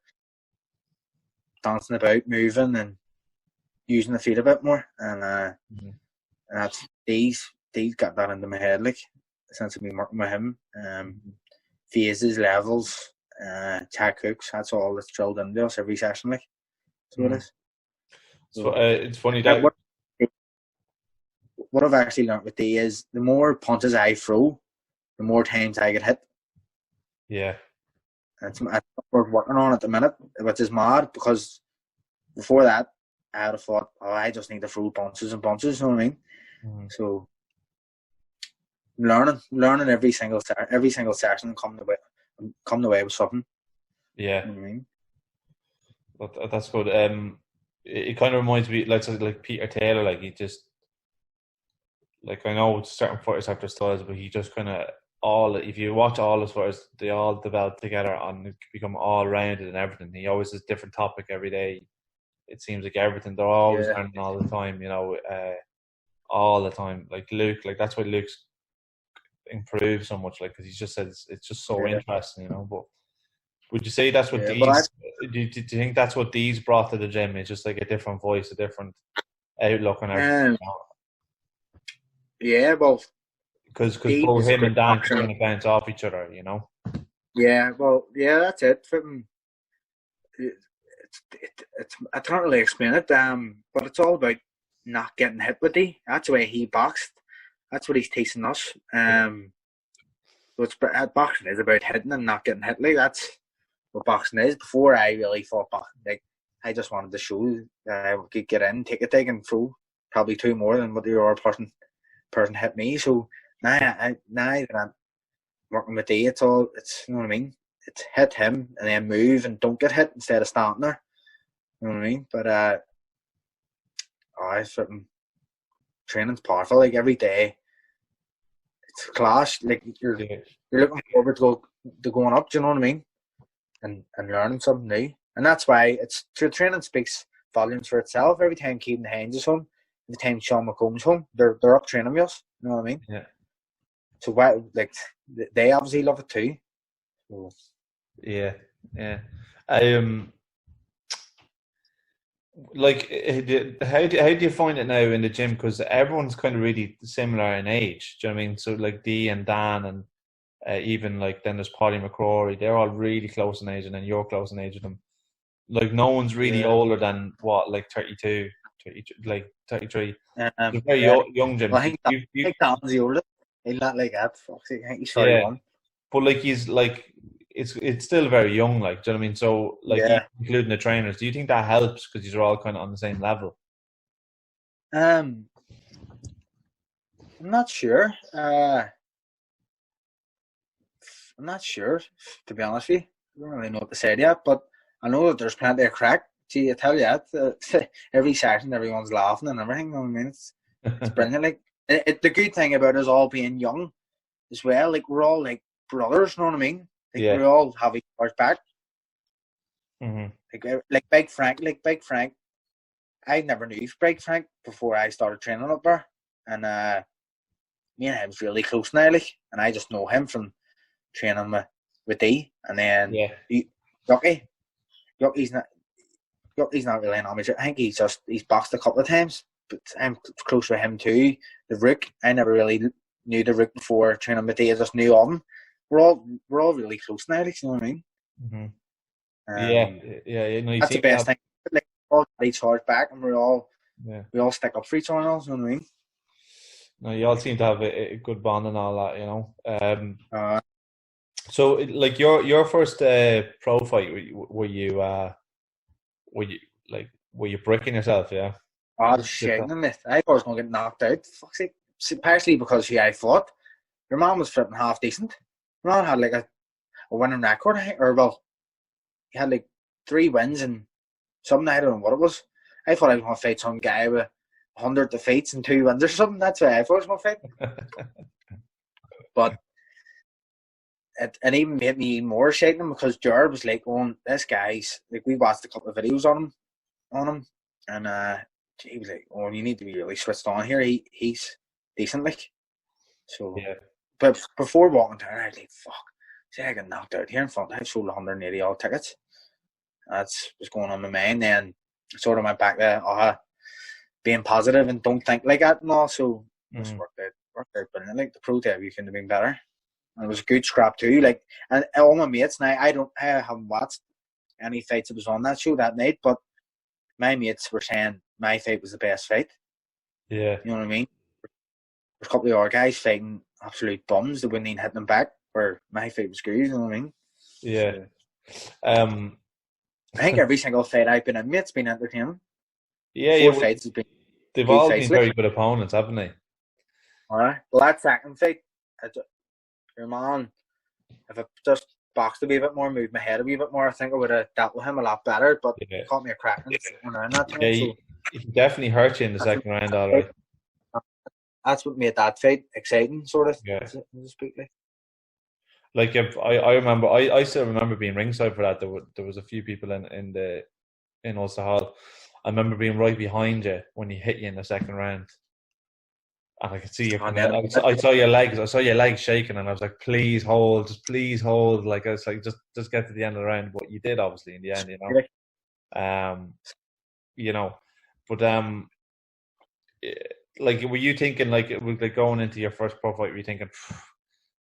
dancing about, moving and using the feet a bit more. And that's D's got that into my head, like, since I've been working with him. Phases, levels, check hooks, that's all that's drilled into us every session, like. That's what it is. So, it's funny that what I've actually learned with D is the more punches I throw, the more times I get hit. Yeah. That's what we're working on at the minute, which is mad, because before that I would have thought, I just need to throw punches and punches, you know what I mean? So learning every single session and come away with something. Yeah. You know what I mean? That's good. It kind of reminds me, like Peter Taylor. Like, he just, like, I know certain fighters have their styles, but he just kind of if you watch all his fighters, they all develop together and become all rounded and everything. He always has a different topic every day. It seems like everything, they're always learning all the time. You know, all the time. Like Luke, like, that's why Luke's improved so much. Like, because he just says it's just so interesting. You know, but. Would you say that's what these? Do you think that's what these brought to the gym? It's just like a different voice, a different outlook on everything. Yeah, well, Because He both is a him great and Dan boxer. kind of bounce off each other, you know. Yeah, well, yeah, that's it. I can't really explain it. But it's all about not getting hit with it. That's the way he boxed. That's what he's teaching us. So boxing is about hitting and not getting hit. Like that's what boxing is. Before I really thought boxing, like I just wanted to show that I could get in, take a dig, and throw probably two more than what the other person hit me. So now that I'm working with D, it's you know what I mean. It's hit him and then move and don't get hit instead of standing there. You know what I mean? But training's powerful. Like every day, it's class. Like you're looking forward to going up. Do you know what I mean? And learning something new. And that's why training speaks volumes for itself. Every time Keaton Haynes is home, every time Sean McComb's home, they're up training with us. You know what I mean? Yeah. So why, like, they obviously love it too. So. Yeah. Like, how do you find it now in the gym? Because everyone's kind of really similar in age. Do you know what I mean? So like Dee and Dan and even like then there's Paddy McCrory. They're all really close in age, and then you're close in age with them. Like no one's really older than what, like 32, 32 like 33. It's a very young gym. Well, I think Dan's the oldest. He's not like that. I think he's 31. But like he's like it's still very young. Like, do you know what I mean? So like including the trainers, do you think that helps because these are all kind of on the same level? I'm not sure. I'm not sure, to be honest with you. I don't really know what to say yet, but I know that there's plenty of crack. Gee, I tell you that every session, everyone's laughing and everything. You know what I mean? It's brilliant. Like the good thing about us all being young as well, like we're all like brothers. You know what I mean? Like we all have each other's back. Mm-hmm. Like Big Frank. I never knew Big Frank before I started training up there, and me and him's really close now. Like, and I just know him from training with D, and then Yucky's not really an amateur. I think he's boxed a couple of times, but I'm close with him too. The Rook, I never really knew the Rook before training with D. I just knew of him. We're all really close now. Like, you know what I mean? Mm-hmm. You know, that's the best thing. Like, all got each other's back, and we all stick up for each other. You know what I mean? No, you all seem to have a good bond and all that, you know. So, like your first pro fight, were you bricking yourself? Yeah. Oh shit! I was gonna get knocked out. Fuck's sake! Partially because I fought. Your man was flipping half decent. Your man had like a winning record, he had like 3 wins and something. I don't know what it was. I thought I was gonna fight some guy with 100 defeats and 2 wins or something. That's why I thought I was gonna fight. But it even made me more shaking because Jared was like, "Oh, this guy's like." We watched a couple of videos on him, and he was like, "Oh, you need to be really switched on here. He's decent, like." So, but before walking down, I was like, "Fuck, see, I got knocked out here in front. I've sold 180 odd tickets." That's what's going on in my mind. Then sort of went back to being positive and don't think like that, and also just worked out brilliant. Like the pro debut couldn't have been better. And it was a good scrap too. Like, and all my mates now, I haven't watched any fights that was on that show that night, but my mates were saying my fight was the best fight. Yeah. You know what I mean? There's a couple of other guys fighting absolute bums that wouldn't even hit them back, where my fight was good. You know what I mean? Yeah. So, I think every single fight I've been in, mate's been entertaining. Yeah, 4 fights has been. They've all been very good opponents, haven't they? Alright. Well, that second fight, your man, if I just boxed a wee bit more, moved my head a wee bit more, I think I would have dealt with him a lot better. But he caught me a crack around that time. He definitely hurt you in the second round, all right. That's what made that fight exciting, sort of. Yeah. So to speak, like if I remember, I still remember being ringside for that. There was a few people in Ulster Hall. I remember being right behind you when he hit you in the second round, and I could see you. I saw your legs shaking, and I was like, "Please hold, just please hold." Like I was like, "Just get to the end of the round." But you did, obviously, in the end, you know. You know, but like, were you thinking like going into your first pro fight? Were you thinking,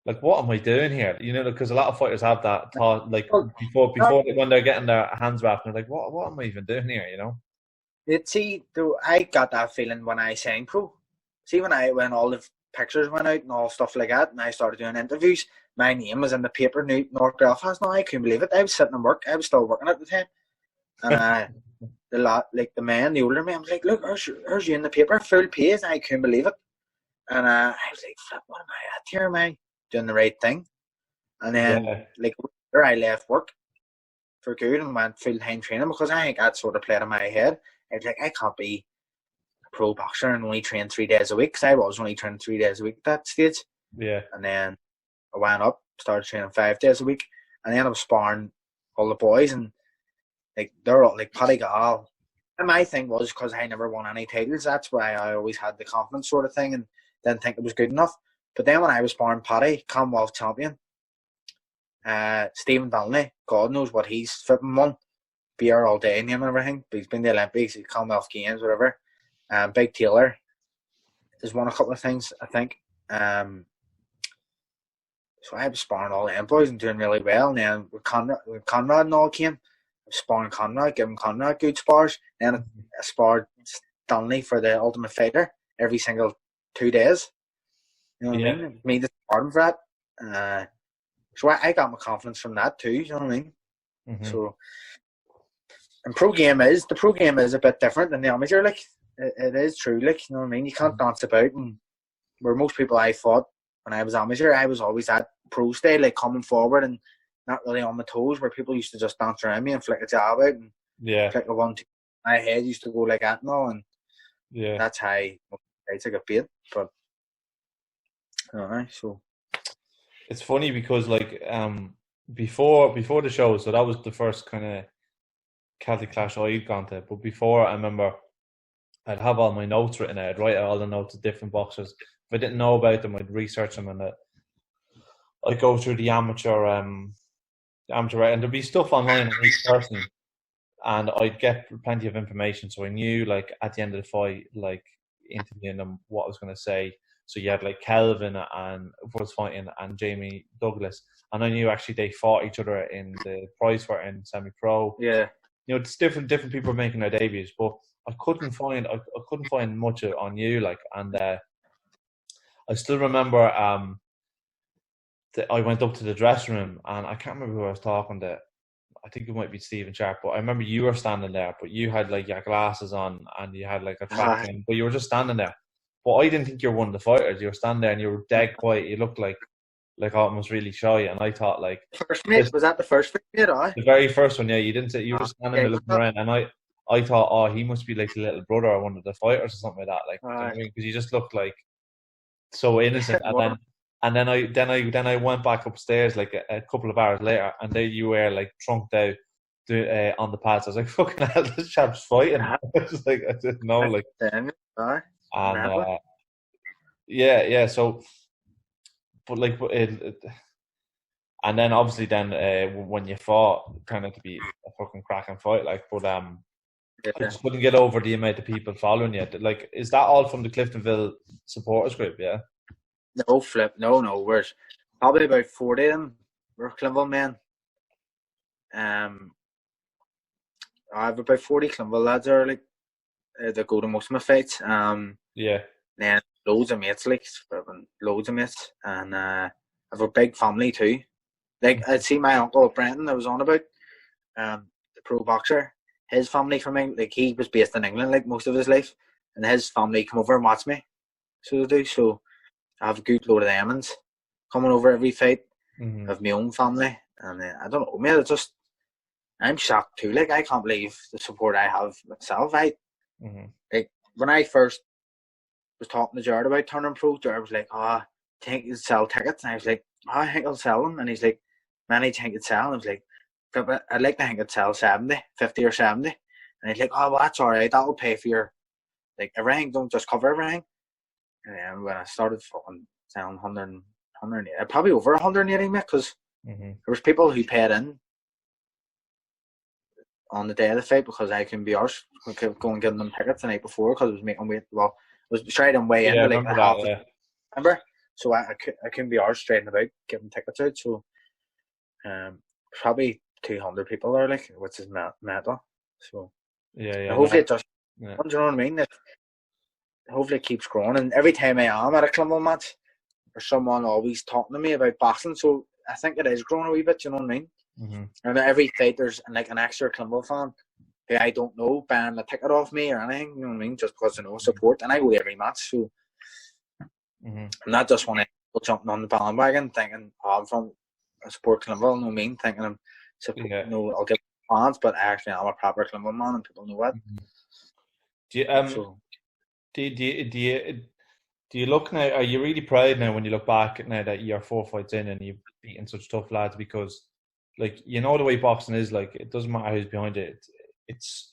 like, what am I doing here? You know, because a lot of fighters have that thought, like Well, before when they're getting their hands wrapped, they're like, what am I even doing here? You know? I got that feeling when I signed pro. See, when all the pictures went out and all stuff like that, and I started doing interviews, my name was in the paper, North Belfast. No, I couldn't believe it. I was sitting in work. I was still working at the time, and the man, the older man, was like, "Look, here's you in the paper, full page." And I couldn't believe it, and I was like, "Flip, what am I at here? Am I doing the right thing?" And then, Yeah. like, where I left work for good and went full time training because I think that sort of played in my head. I was like, I can't be a pro boxer and only train 3 days a week because I was only training 3 days a week at that stage. Yeah. And then I went up, started training 5 days a week, and then I was sparring all the boys, and like they're all like Paddy Gall. And my thing was because I never won any titles, that's why I always had the confidence sort of thing and didn't think it was good enough. But then when I was sparring Paddy, Commonwealth champion, Stephen Donnelly, God knows what he's flipping won. Beer all day and everything. But he's been to the Olympics, Commonwealth Games, whatever. Big Taylor has won a couple of things, I think. So I was sparring all the boys and doing really well. And then with Conrad and all came, I was sparring Conrad, giving Conrad good spars. Then I sparred Donnelly for the Ultimate Fighter every single 2 days. You know what I mean? Me to spar him for that. So I got my confidence from that too. You know what I mean? Mm-hmm. So, and the pro game is a bit different than the amateur. Like it is true. Like, you know what I mean? You can't dance about, and where most people I fought when I was amateur, I was always that pro style, like coming forward and not really on my toes. Where people used to just dance around me and flick a jab out and flick a 1-2. My head used to go like that now, and that's how I took a beat. But so. It's funny because like before the show, so that was the first kind of Celtic Clash I'd gone to. But before, I remember I'd have all my notes written out. I'd write out all the notes of different boxers. If I didn't know about them, I'd research them, and I'd go through the amateur and there'd be stuff online on each person, and I'd get plenty of information. So I knew, like, at the end of the fight, like, interviewing them, what I was going to say. So you had like Kelvin and was fighting and Jamie Douglas, and I knew actually they fought each other in the prize fight in semi-pro. Yeah, you know, it's different people making their debuts, but I couldn't find much on you, like, and I still remember that I went up to the dressing room and I can't remember who I was talking to. I think it might be Stephen Sharp, but I remember you were standing there, but you had like your glasses on and you had like a track on, but you were just standing there. But I didn't think you were one of the fighters. You were standing there and you were dead quiet. You looked like almost really shy. And I thought, like, first mate, was that the first fight? The very first one, yeah. You didn't say, you were just standing there looking around, and I thought, oh, he must be like the little brother or one of the fighters or something like that. Like, because you just looked like so innocent. And then I went back upstairs like a couple of hours later, and there you were like trunked out on the pads. I was like, fucking hell, this chap's fighting. I was like, I didn't know, like. And so, but like, and then obviously when you fought, it turned out to be a fucking cracking fight, like. But I just couldn't get over the amount of people following you. Like, is that all from the Cliftonville supporters group? Yeah. No, flip, no. We're probably about 40 of them. We're Cliftonville men. I have about 40 Cliftonville lads are like that go to most of my fights. Then loads of mates, like loads of mates, and I have a big family too. Like, I'd see my uncle Brenton, I was on about, the pro boxer. His family from England, like, he was based in England like most of his life, and his family come over and watch me. So they do. So I have a good load of them coming over every fight. I have my own family, and I don't know, man. I'm shocked too. Like, I can't believe the support I have myself. Like, when I first was talking to Jared about turning pro, Jared was like, "Oh, do you think you'd sell tickets?" And I was like, "Oh, I think I'll sell them." And he's like, "Many do you think you'd sell?" And I was like, "I'd like to think I'd sell 50 or 70. And he's like, "Oh, well, that's all right. That'll pay for your, like, everything. Don't just cover everything." And then when I started fucking selling 180, probably over 180, mate, because there was people who paid in on the day of the fight because I couldn't be arsed. I could go and give them tickets the night before because I was making weight. Well, was straight on way Yeah, I into like remember the half. that. Yeah. Remember? So I couldn't be arsed straight about giving tickets out. So probably 200 people there, like, which is mental. So Yeah. hopefully it just, Yeah. do you know what I mean? Hopefully it keeps growing. And every time I am at a Clonmel match, there's someone always talking to me about boxing. So I think it is growing a wee bit. You know what I mean? Mm-hmm. And every fight there's like an extra Clonmel fan who I don't know buying a ticket off me or anything. You know what I mean? Just because I know support, and I go to every match. So I'm not just one of people jumping on the bandwagon thinking, "Oh, I'm from a support Clonmel." You know what I mean? Thinking I'm support, I'll get fans, but actually I'm a proper Clonmel man, and people know it. Do you look now? Are you really proud now when you look back now that you're 4 fights in and you've beaten such tough lads? Because, like, you know the way boxing is. Like, it doesn't matter who's behind it. It's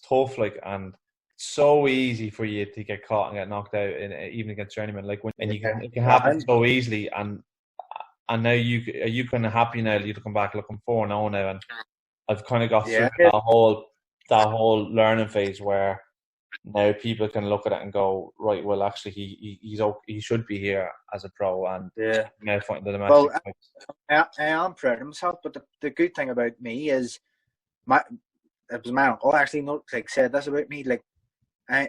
tough. Like, and it's so easy for you to get caught and get knocked out, even against journeyman. Like, it can happen so easily. And now are you kind of happy now that you come back looking 4-0 now, and I've kind of got through that whole learning phase where now people can look at it and go, right, well, actually, he should be here as a pro, and now fighting the domestic fights. I am proud of myself, but the good thing about me is it was my uncle actually said this about me. Like, I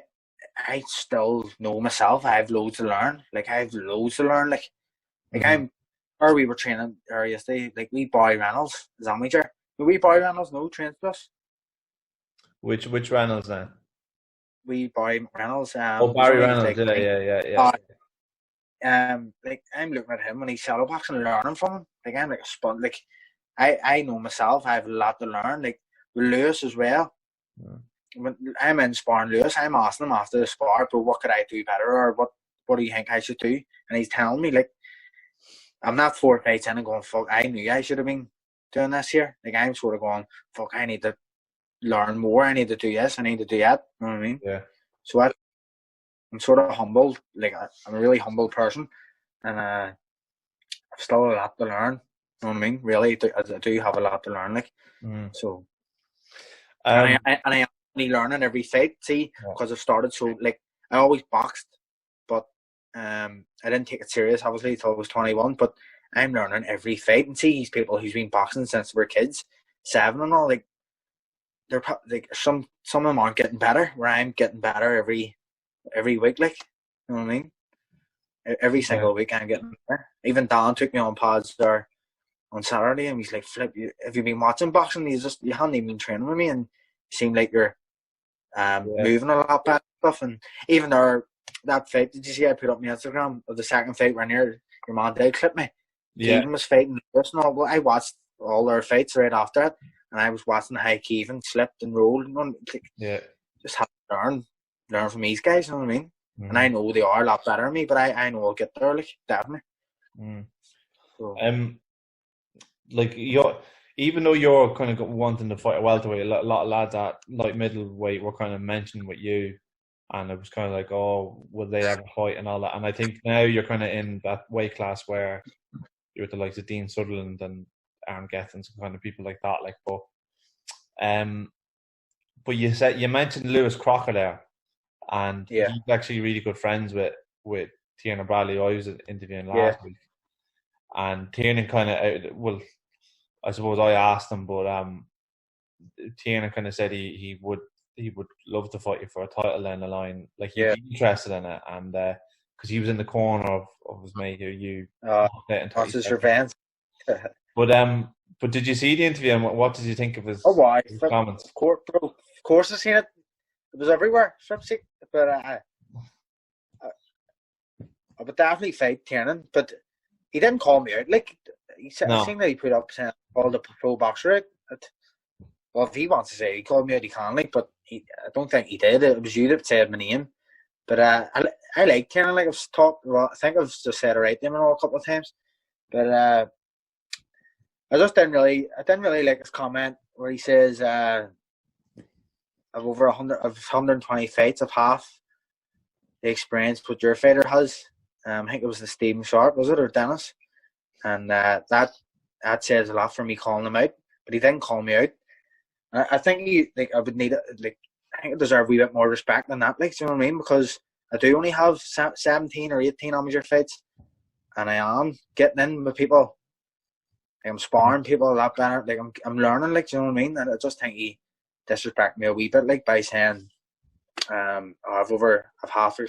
still know myself. I have loads to learn. Like, I'm, or we were training yesterday. Like, we Barry Reynolds is amateur. We Barry Reynolds trains with us. Which Reynolds now? We Barry Reynolds. Barry Reynolds. Yeah. Like, I'm looking at him when he's shadow boxing and learning from him. Like, I'm like a sponge. Like, I know myself. I have a lot to learn. Like, with Lewis as well. When I'm in sparring Lewis, I'm asking him after the spar, but what could I do better, or what do you think I should do? And he's telling me, like, I'm not 4 fights in and going, fuck, I knew I should have been doing this here. Like, I'm sort of going, fuck, I need to learn more. I need to do this. I need to do that. You know what I mean? Yeah. So I'm sort of humbled. Like, I'm a really humble person, and I've still a lot to learn. You know what I mean? Really, I do have a lot to learn. Like, so. And I am only learning every fight, see, because I've started so, like, I always boxed, but I didn't take it serious, obviously, until I was 21, but I'm learning every fight, and see these people who's been boxing since they were kids, 7 and all, like, they're like, some of them aren't getting better, where I'm getting better every week, like, you know what I mean? Every single week I'm getting better. Even Dan took me on pods there on Saturday, and he's like, "Flip, have you been watching boxing? You haven't even been training with me, and you seem like you're moving a lot better stuff." And even that fight, did you see I put up my Instagram of the second fight where your man Dave clipped me? Kevin was fighting Lewis and all. Well, I watched all their fights right after it, and I was watching how Kevin slipped and rolled, and just have to learn from these guys. You know what I mean? And I know they are a lot better than me, but I know I'll get there, like, definitely. So, like, even though you're kind of wanting to fight a welterweight, a lot of lads at light middleweight were kind of mentioned with you, and it was kind of like, oh, will they ever fight and all that. And I think now you're kind of in that weight class where you're with the likes of Dean Sutherland and Aaron Gethins and kind of people like that. Like, but you mentioned Lewis Crocker there, and he's actually really good friends with Tiernan Bradley, who I was interviewing last week. And Tiernan kind of, I suppose I asked him, but Tiernan kind of said he would love to fight you for a title down the line. Like, he'd be interested in it, and because he was in the corner of his mate who you. That's his revenge. But did you see the interview, and what did you think of his, his comments? Of course I seen it. It was everywhere. But I would definitely fight Tiernan, but he didn't call me out. Like, he said, I think that he put up saying all the pro boxer out. Well, if he wants to say he called me out, he can. Like, but I don't think he did. It was you that said my name. But I like Tiernan. Like, I've talked. Well, I think I've just said it right name a couple of times. But I didn't really like his comment where he says, "I've over 120 fights of half the experience what your fighter has." I think it was the Stephen Sharp, was it, or Dennis? And that says a lot for me calling him out. But he didn't call me out. I think I would need it. Like, I think I deserve a wee bit more respect than that. Like, do you know what I mean? Because I do only have 17 or 18 amateur fights, and I am getting in with people. Like, I'm sparring people a lot better. Like, I'm learning, like, do you know what I mean? And I just think he disrespected me a wee bit, like, by saying, I've half,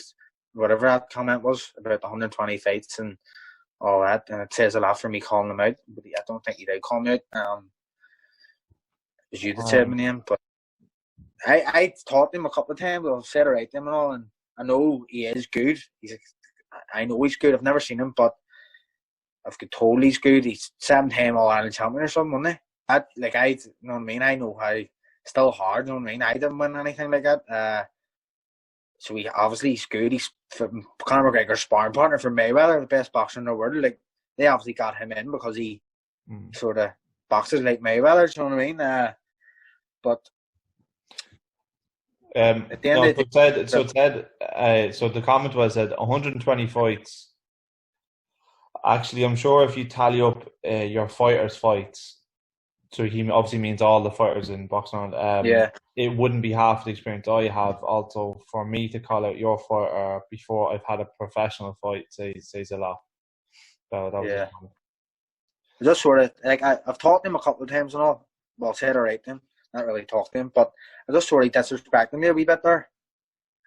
whatever that comment was, about 120 fights and all that, and it says a lot for me calling him out, but I don't think he did call me out. It was you that said my name, but I taught him a couple of times. I've said it right to him and all, and I know he is good. I know he's good. I've never seen him, but I've got told he's good. He's 7-time All-Ireland champion or something, wasn't he? You know what I mean? I know how, still hard, you know what I mean? I didn't win anything like that. So he's good. He's Conor McGregor's sparring partner for Mayweather, the best boxer in the world. Like, they obviously got him in because he sort of boxes like Mayweather, you know what I mean? But at the end of the day, so the comment was that 120 fights. Actually, I'm sure if you tally up your fighters' fights, so he obviously means all the fighters in boxing. It wouldn't be half the experience I have. Also, for me to call out your fighter before I've had a professional fight says a lot. Just sort of like I've talked to him a couple of times and all. Well, said all right to him. Not really talked to him, but I just sort of disrespected me a wee bit there,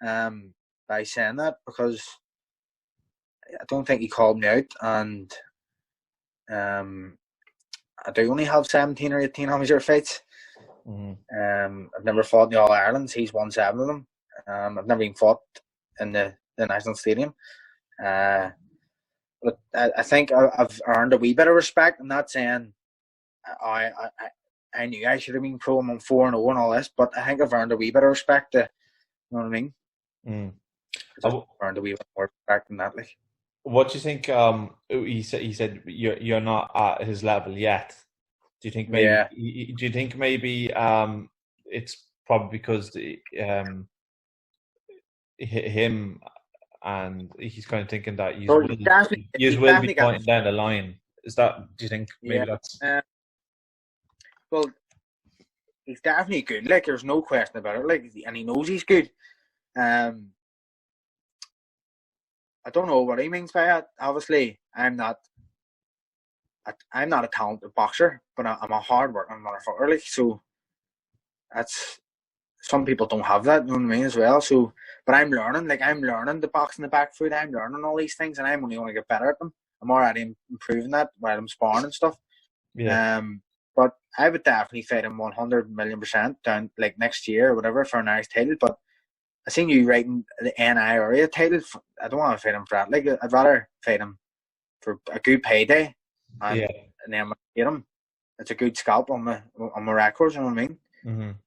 by saying that, because I don't think he called me out, and I do only have 17 or 18 amateur fights. I've never fought in the All-Irelands. He's won 7 of them. I've never even fought in the National Stadium. But I think I've earned a wee bit of respect. I'm not saying I knew I should have been pro. I'm on 4-0 and all this, but I think I've earned a wee bit of respect. You know what I mean? I've earned a wee bit more respect than that. Like, what do you think? He said you're not at his level yet. Do you think maybe? Yeah. Do you think maybe it's probably because him and he's kind of thinking that you will be pointing down the line? Is that? Do you think maybe that's? Well, he's definitely good. Like, there's no question about it. Like, and he knows he's good. I don't know what he means by that. Obviously, I'm not a talented boxer, but I'm a hard working motherfucker. Like, so that's, some people don't have that, you know what I mean, as well. So, but I'm learning. Like, I'm learning the boxing the back foot. I'm learning all these things, and I'm only going to get better at them. I'm already improving that while I'm sparring and stuff. Yeah. But I would definitely fight him 100,000,000% down, like, next year or whatever, for an Irish title. But I seen you writing the NI area title. I don't want to fight him for that. Like, I'd rather fight him for a good payday, and then get him. It's a good scalp on my records. You know what I mean?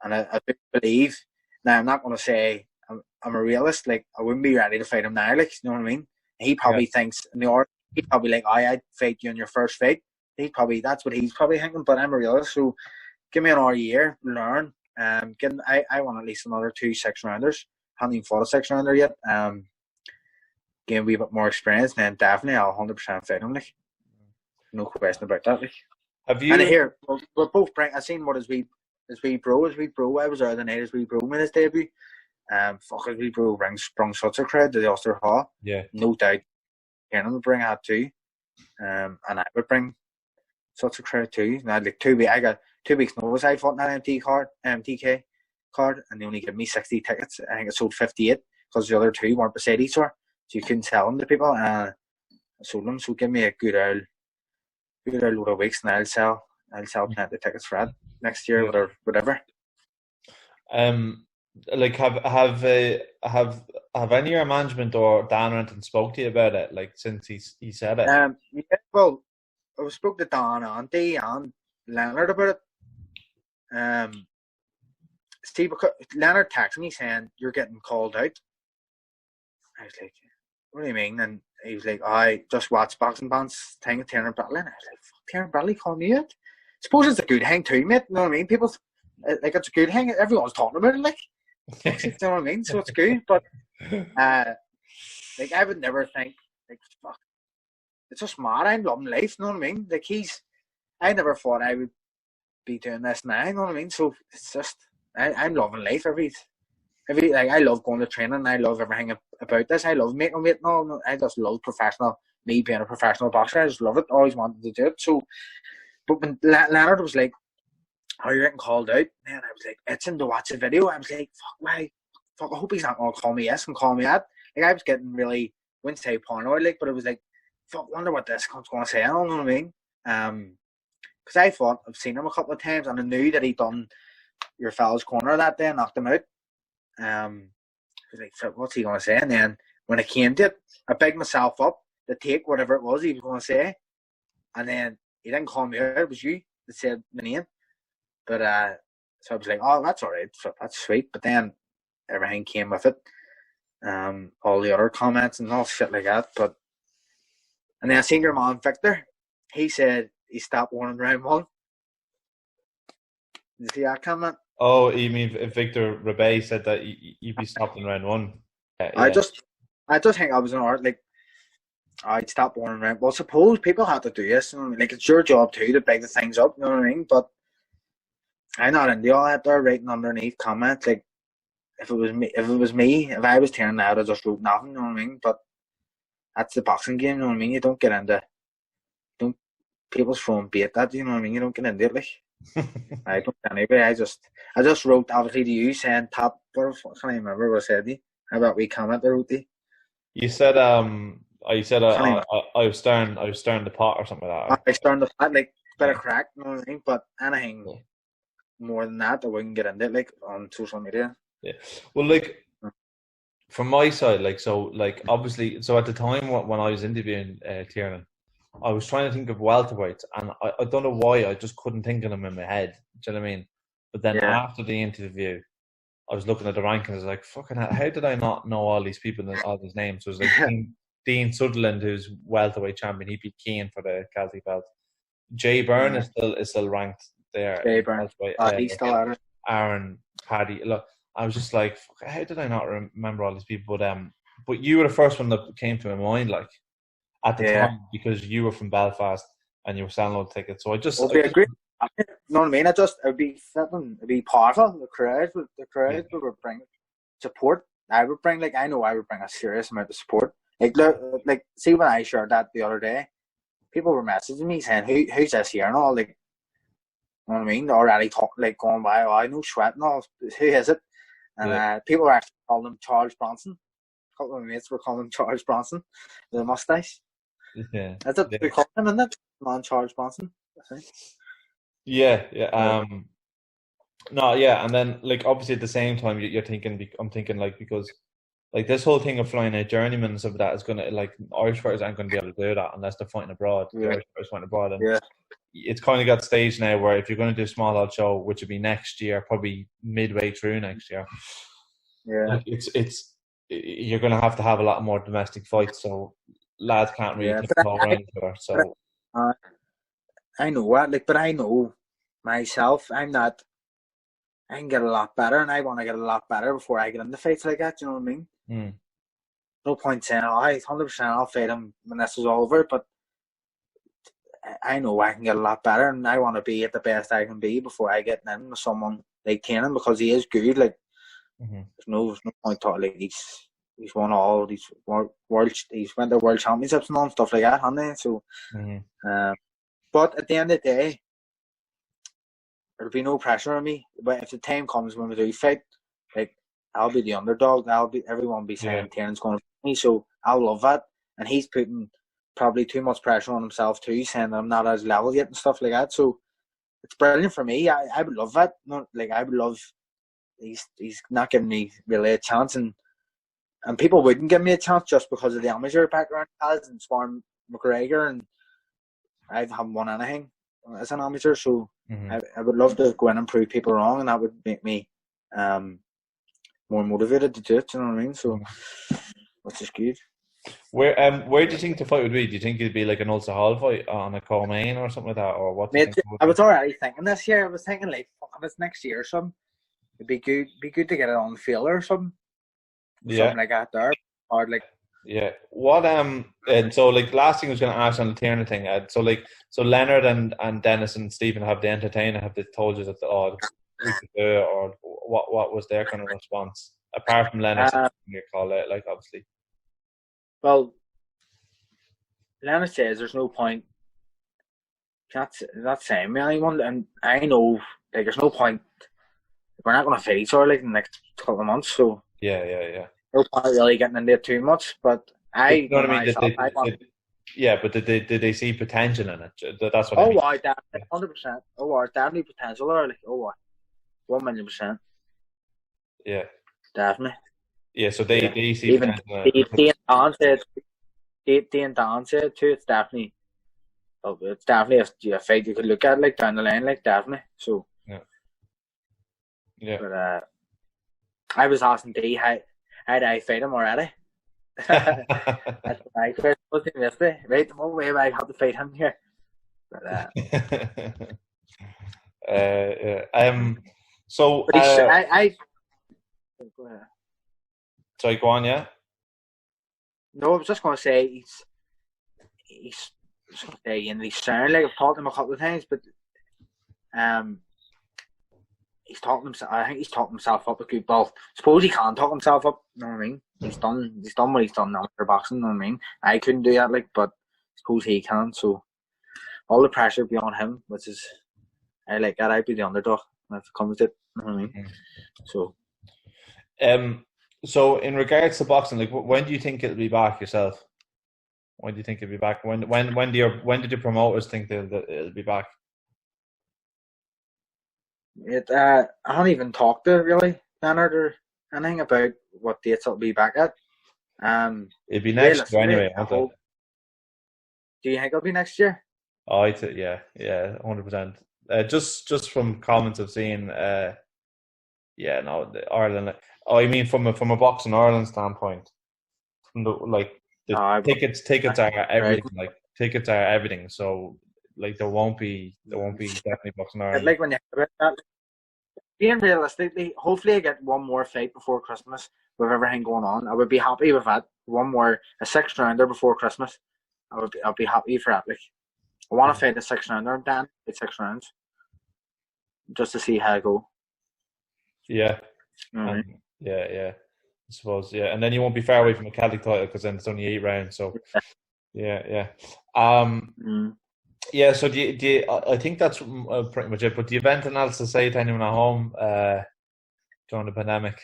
And I do believe. Now, I'm not going to say I'm a realist. Like, I wouldn't be ready to fight him now. Like, you know what I mean? He probably thinks in the order. He'd probably like, I'd fight you in your first fight. That's what he's probably thinking. But I'm a realist, so give me another year, learn. I want at least another 2 6-rounders. Haven't even fought a 6-rounder yet. Gain a wee bit more experience, and then definitely I'll 100% fight him. Like, no question about that. Like, have you? And here we're both bring. I seen what his wee bro. I was there the night his wee bro made his debut. His wee bro sprung such a crowd to the Ulster Hall. Yeah, no doubt. Tiernan would bring that too, and I would bring such a crowd too. And I got 2 weeks notice. I fought in that MTK card, and they only gave me 60 tickets. I think I sold 58 because the other 2 weren't beside each other, so you couldn't sell them to people. I sold them. So give me a good old load of weeks, and I'll sell plenty of tickets for that next year or whatever. Like, have any of your management or Dan or anything spoke to you about it? Like, since he said it. Well, I spoke to Dan, Andy, and Leonard about it. Steve, Leonard texted me saying you're getting called out. I was like, what do you mean? And he was like, I just watched Boxing Bants thing with Tiernan Bradley. And I was like, fuck, Tiernan Bradley called me out. Suppose it's a good hang too, mate. You know what I mean? People, like, it's a good hang. Everyone's talking about it, like. You know what I mean? So it's good. But, like, I would never think, like, fuck. It's just mad. I'm loving life, you know what I mean? Like, I never thought I would be doing this now, you know what I mean? So it's just, I'm loving life I love going to training. I love everything about this. I love making weight. No, I just love me being a professional boxer. I just love it. Always wanted to do it. So, but when Leonard was like, "Are you getting called out?" Man, I was like, itching to watch the video. I was like, "Fuck, why? Fuck, I hope he's not gonna call me this and call me that." Like, I was getting really, wouldn't say paranoid, like, but it was like, "Fuck, wonder what this cunt's gonna say." I don't know what I mean. Because I thought I've seen him a couple of times, and I knew that he'd done your fella's corner that day and knocked him out. I was like, what's he going to say? And then when it came to it, I picked myself up to take whatever it was he was going to say. And then he didn't call me out. It was you that said my name. But so I was like, oh, that's all right. So that's sweet. But then everything came with it. All the other comments and all shit like that. And then I seen your man, Victor. He said he stopped winning round 1. Did you see that comment? Oh, you mean Victor Rebay said that you'd be stopped in round 1? Yeah. I just think I was an art, like, I'd stop winning round. Well, suppose people have to do this. You know what I mean? Like, it's your job too to big the things up. You know what I mean? But I'm not into all that. They're writing underneath comments like, if I was tearing out, I just wrote nothing. You know what I mean? But that's the boxing game. You know what I mean? You don't get into, people's throwing bait that. You know what I mean? You don't get into it, like. I don't anyway. I just wrote obviously to you saying top. I can't remember what I said to you. How about we comment I wrote to you? You said I was staring the pot or something like that. I staring the pot, like bit of crack, you know what I mean? But anything more than that, I wouldn't get into it, like on social media. Yeah. Well, like from my side, like so, like obviously, so at the time when I was interviewing Tiernan, I was trying to think of welterweights, and I don't know why I just couldn't think of them in my head. Do you know what I mean? But then after the interview, I was looking at the rankings. I was like, "Fucking hell, how did I not know all these people and all these names?" So it was like Dean Sutherland, who's welterweight champion. He beat Keane for the Celtic belt. Jay Byrne is still ranked there. Jay Byrne, he's still at it. Aaron, Paddy. Look, I was just like, "Fuck, how did I not remember all these people?" But you were the first one that came to my mind, like. At the time, because you were from Belfast and you were selling all the tickets, so I just. It'd be a great. You know what I mean? It'd be powerful. The crowd would bring support. I would bring I would bring a serious amount of support. Like see when I shared that the other day, people were messaging me saying, "Who's this here?" and all like. You know what I mean? They're already going by. Oh, I know Sweat and all. Who is it? And people were actually calling him Charles Bronson. A couple of my mates were calling him Charles Bronson, the mustache. Yeah, that's it. We call him, isn't it? Man, Charles Bronson. I think. Yeah. No, yeah, and then like obviously at the same time you're thinking. I'm thinking like because like this whole thing of flying a journeyman and stuff like that is gonna like Irish fighters aren't going to be able to do that unless they're fighting abroad. Yeah. Irish fighters fighting abroad, and it's kind of got stage now where if you're going to do a small odd show, which would be next year, probably midway through next year. Yeah, like it's you're going to have a lot more domestic fights, so lads can't really go around each other. So I know what, like, but I know myself. I can get a lot better, and I want to get a lot better before I get into fights like that. You know what I mean? No point saying, "Oh, 100% I'll fight him when this is over." But I know I can get a lot better, and I want to be at the best I can be before I get in with someone like Tiernan because he is good. Like, there's no point talking. Like, he's won all these he's went to world championships and all stuff like that, hasn't he? So, but at the end of the day, there'll be no pressure on me. But if the time comes when we do fight, like, I'll be the underdog. Everyone will be saying Tiernan's going to fight me, so I'll love that. And he's putting probably too much pressure on himself too, saying that I'm not as level yet and stuff like that. So it's brilliant for me. I would love that. Like, I would love. He's not giving me really a chance, and people wouldn't give me a chance just because of the amateur background he has and sparring McGregor, and I haven't won anything as an amateur. So I would love to go in and prove people wrong, and that would make me more motivated to do it. You know what I mean? So, which is good. Where do you think the fight would be? Do you think it'd be like an Ulster Hall fight on a co-main or something like that, or what? Mate, I was already thinking this year. I was thinking like, if it's next year or something, it'd be good. To get it on the field or something. Something like that there, or like. Yeah. What and so like last thing I was going to ask on the Tiernan thing. So Leonard and Dennis and Stephen have the entertainer have they told you that we could do it, or what was their kind of response? Apart from Lennox, you call it, like, obviously. Well, Lennox says there's no point. That's saying me anyone, and I know like there's no point. We're not going to fight each other like in the next couple of months, so Yeah. no point really getting into it too much. But you know what I mean? But did they see potential in it? That's what I mean. Oh, definitely, 100%. Oh, definitely potential there. Like, 1,000,000%. Yeah, definitely. Yeah, so they see even Dan said too. It's definitely a fight you could look at like down the line, like definitely. So yeah. But I was asking D how I fight him already. That's my question was yesterday. Right, the moment I have to fight him here. But so but I go ahead. Sorry, go on, yeah. No, I was just going to say he's sound like I've talked to him a couple of times, but he's talking himself. I think he's talking himself up a good ball. Suppose he can talk himself up. You know what I mean? He's done what he's done now for boxing. You know what I mean? I couldn't do that, like, but suppose he can. So all the pressure be on him, which is I like that. I'd be the underdog if it comes to it. You know what I mean? So, so in regards to boxing, like, when do you think it'll be back yourself? When do you think it'll be back? When did your promoters think that it'll be back? I haven't even talked to really Leonard or anything about what dates it'll be back at. It'll be next year anyway. Do you think it'll be next year? Oh, yeah, 100%. Just from comments I've seen, Ireland. I mean, from a boxing Ireland standpoint, from tickets are everything. Right. Like, tickets are everything. So, like, there won't be definitely boxing Ireland. Like, when you have that, being realistically, hopefully I get one more fight before Christmas with everything going on. I would be happy with that. A 6th rounder before Christmas. I'll be happy for that. Like, I want to fight a 6th rounder, Dan. It's 6 rounds, just to see how I go. Yeah. Mm-hmm. Yeah. I suppose, yeah. And then you won't be far away from a Celtic title because then it's only 8 rounds. So, yeah. Yeah, so do you, I think that's pretty much it. But do you have anything else to say to anyone at home during the pandemic?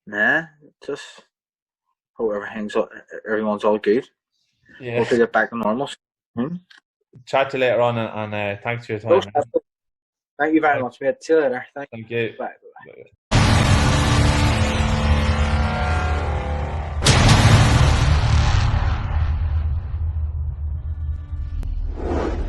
Nah, just hope everyone's all good. Yeah. Hopefully get back to normal. Chat to you later on, and thanks for your time. Thank you very much, mate. See you later. Thank you. Bye.